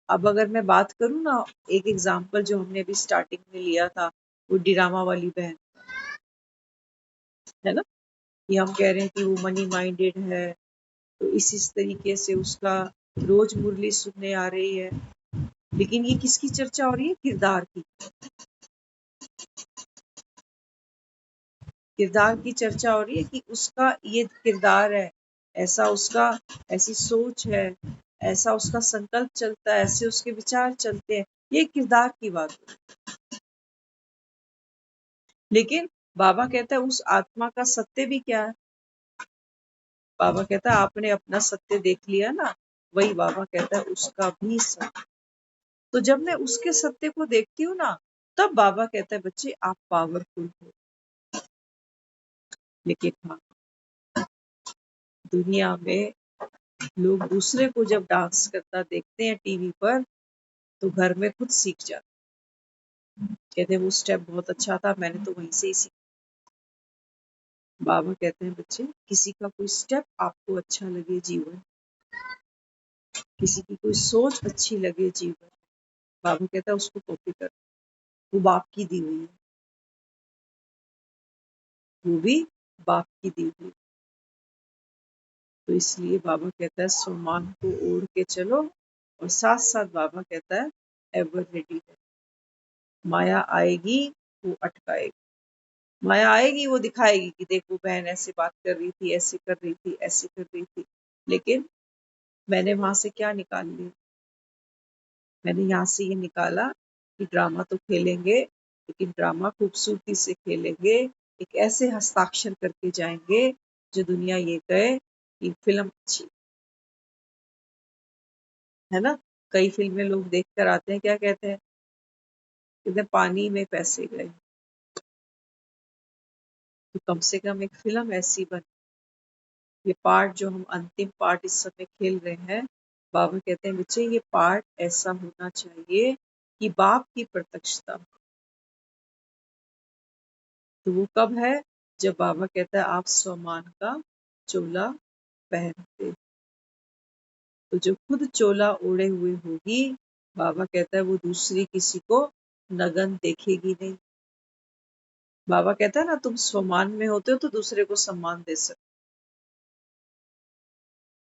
अब अगर मैं बात करूँ ना, एक एग्जाम्पल जो हमने अभी स्टार्टिंग में लिया था, वो डिरामा वाली बहन, है ना, कि हम कह रहे हैं कि वो मनी माइंडेड है, तो इस तरीके से उसका रोज मुरली सुनने आ रही है। लेकिन ये किसकी चर्चा हो रही है? किरदार की। किरदार की चर्चा हो रही है कि उसका ये किरदार है, ऐसा उसका, ऐसी सोच है, ऐसा उसका संकल्प चलता है, ऐसे उसके विचार चलते हैं। ये किरदार की बात है। लेकिन बाबा कहता है उस आत्मा का सत्य भी क्या है? बाबा कहता है आपने अपना सत्य देख लिया ना, वही बाबा कहता है उसका भी सत्य। तो जब मैं उसके सत्य को देखती हूँ ना, तब बाबा कहता है बच्चे आप पावरफुल हो। लेकिन हाँ, दुनिया में लोग दूसरे को जब डांस करता देखते हैं टीवी पर, तो घर में खुद सीख जाते, कहते हैं वो स्टेप बहुत अच्छा था, मैंने तो वहीं से ही सीखा। बाबा कहते हैं बच्चे किसी का कोई स्टेप आपको अच्छा लगे जीवन, किसी की कोई सोच अच्छी लगे जीवन, बाबा कहता है उसको कॉपी कर, वो बाप की दी हुई है, वो भी बाप की दी हुई। तो इसलिए बाबा कहता है सम्मान को ओढ़ के चलो, और साथ साथ बाबा कहता है एवर रेडी है। माया आएगी, वो अटकाएगी। माया आएगी, वो दिखाएगी कि देखो बहन ऐसे बात कर रही थी, ऐसे कर रही थी, ऐसे कर रही थी, लेकिन मैंने वहां से क्या निकाल लिया? मैंने यहाँ से ये निकाला कि ड्रामा तो खेलेंगे, लेकिन ड्रामा खूबसूरती से खेलेंगे, एक ऐसे हस्ताक्षर करके जाएंगे जो दुनिया ये कहे कि फिल्म अच्छी है ना। कई फिल्में लोग देख कर आते हैं, क्या कहते हैं? कहते हैं पानी में पैसे गए। तो कम से कम एक फिल्म ऐसी बने। ये पार्ट जो हम अंतिम पार्ट इस समय खेल रहे हैं, बाबा कहते हैं बच्चे ये पार्ट ऐसा होना चाहिए कि बाप की प्रत्यक्षता हो। तो वो कब है? जब बाबा कहता है आप स्वमान का चोला पहनते। तो जो खुद चोला ओढ़े हुए होगी, बाबा कहता है वो दूसरी किसी को नगन देखेगी नहीं। बाबा कहता है ना तुम स्वमान में होते हो तो दूसरे को सम्मान दे सकते,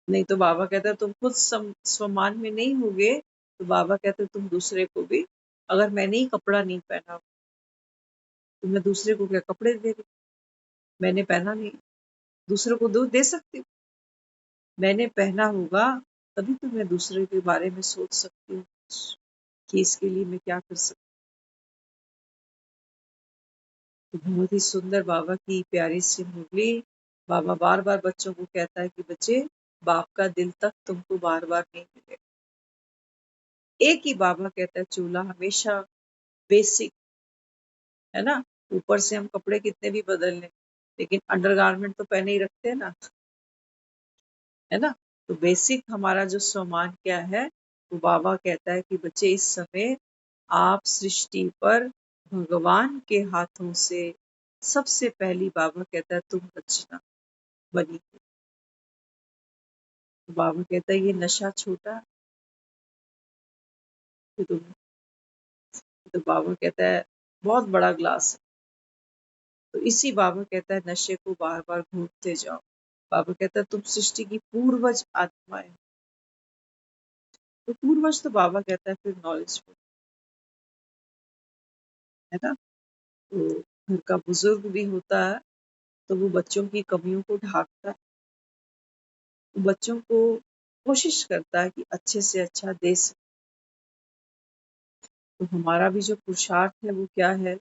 नहीं तो बाबा कहता है तुम खुद स्वमान में नहीं होगे, तो बाबा कहते हैं तुम दूसरे को भी, अगर मैंने ही कपड़ा नहीं पहना तो मैं दूसरे को क्या कपड़े दे रही? मैंने पहना नहीं, दूसरे को दे सकती हूँ। मैंने पहना होगा तभी तो मैं दूसरे के बारे में सोच सकती हूँ कि इसके लिए मैं क्या कर सकती हूँ। तो बहुत ही सुंदर बाबा की प्यारी सी मुरली। बाबा बार बार बच्चों को कहता है कि बच्चे बाप का दिल तक तुमको बार बार नहीं मिलेगा। एक ही बाबा कहता है चूल्हा हमेशा बेसिक, है ना। ऊपर से हम कपड़े कितने भी बदल लें, लेकिन अंडरगारमेंट तो पहने ही रखते हैं ना, है ना। तो बेसिक हमारा जो सामान क्या है, वो बाबा कहता है कि बच्चे इस समय आप सृष्टि पर भगवान के हाथों से सबसे पहली, बाबा कहता है तुम रचना बनी हो। तो बाबा कहता है ये नशा छोटा, तो तुम, तो बाबा कहता है बहुत बड़ा ग्लास है। तो इसी बाबा कहता है नशे को बार बार घूटते जाओ। बाबा कहता है तुम सृष्टि की पूर्वज आत्माएं। तो पूर्वज तो बाबा कहता है फिर नॉलेजफुल, है ना। तो घर का बुजुर्ग भी होता है, तो वो बच्चों की कमियों को ढाकता है, वो बच्चों को कोशिश करता है कि अच्छे से अच्छा दे सके। तो हमारा भी जो पुरुषार्थ है वो क्या है?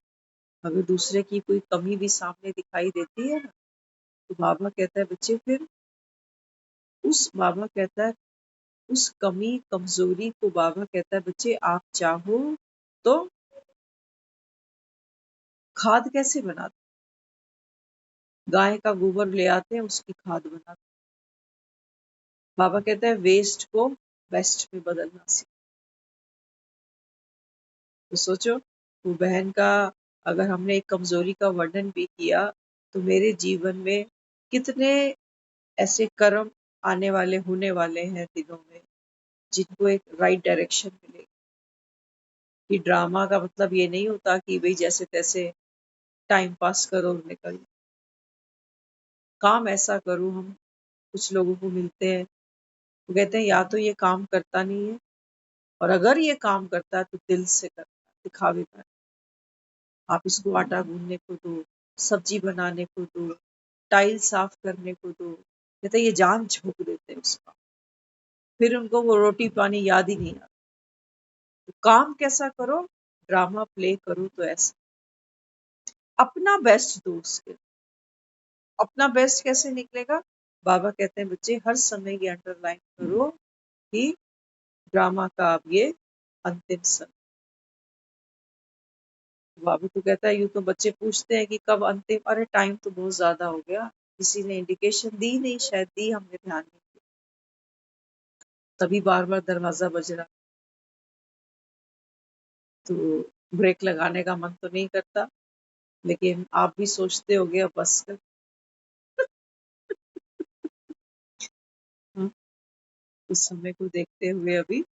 अगर दूसरे की कोई कमी भी सामने दिखाई देती है ना, तो बाबा कहता है बच्चे फिर उस, बाबा कहता है उस कमी कमजोरी को, बाबा कहता है बच्चे आप चाहो तो खाद कैसे बनाते? गाय का गोबर ले आते हैं, उसकी खाद बनाते बाबा कहते हैं वेस्ट को बेस्ट में बदलना सीखो। तो सोचो, वो बहन का अगर हमने एक कमजोरी का वर्णन भी किया, तो मेरे जीवन में कितने ऐसे कर्म आने वाले होने वाले हैं दिनों में, जिनको एक राइट डायरेक्शन मिलेगी। कि ड्रामा का मतलब ये नहीं होता कि भाई जैसे तैसे टाइम पास करो और निकल जाओ। काम ऐसा करो। हम कुछ लोगों को मिलते हैं, वो कहते हैं या तो ये काम करता नहीं है, और अगर ये काम करता है तो दिल से करता है, दिखावे का। आप इसको आटा गूंदने को दो, सब्जी बनाने को दो, टाइल साफ करने को दो, कहते हैं ये जान झोंक देते हैं उसका, फिर उनको वो रोटी पानी याद ही नहीं आता। तो काम कैसा करो, ड्रामा प्ले करो तो ऐसा अपना बेस्ट दो उसके। अपना बेस्ट कैसे निकलेगा? बाबा कहते हैं बच्चे हर समय ये अंडरलाइन करो कि ड्रामा का अब ये अंतिम समय। बाबू तो कहता है यूं तो बच्चे पूछते हैं कि कब अंतिम, अरे टाइम तो बहुत ज्यादा हो गया, किसी ने इंडिकेशन दी नहीं, शायद दी, हमने ध्यान नहीं दिया, तभी बार बार दरवाजा बज रहा। तो ब्रेक लगाने का मन तो नहीं करता, लेकिन आप भी सोचते होगे अब बस कर। हाँ, उस समय को देखते हुए अभी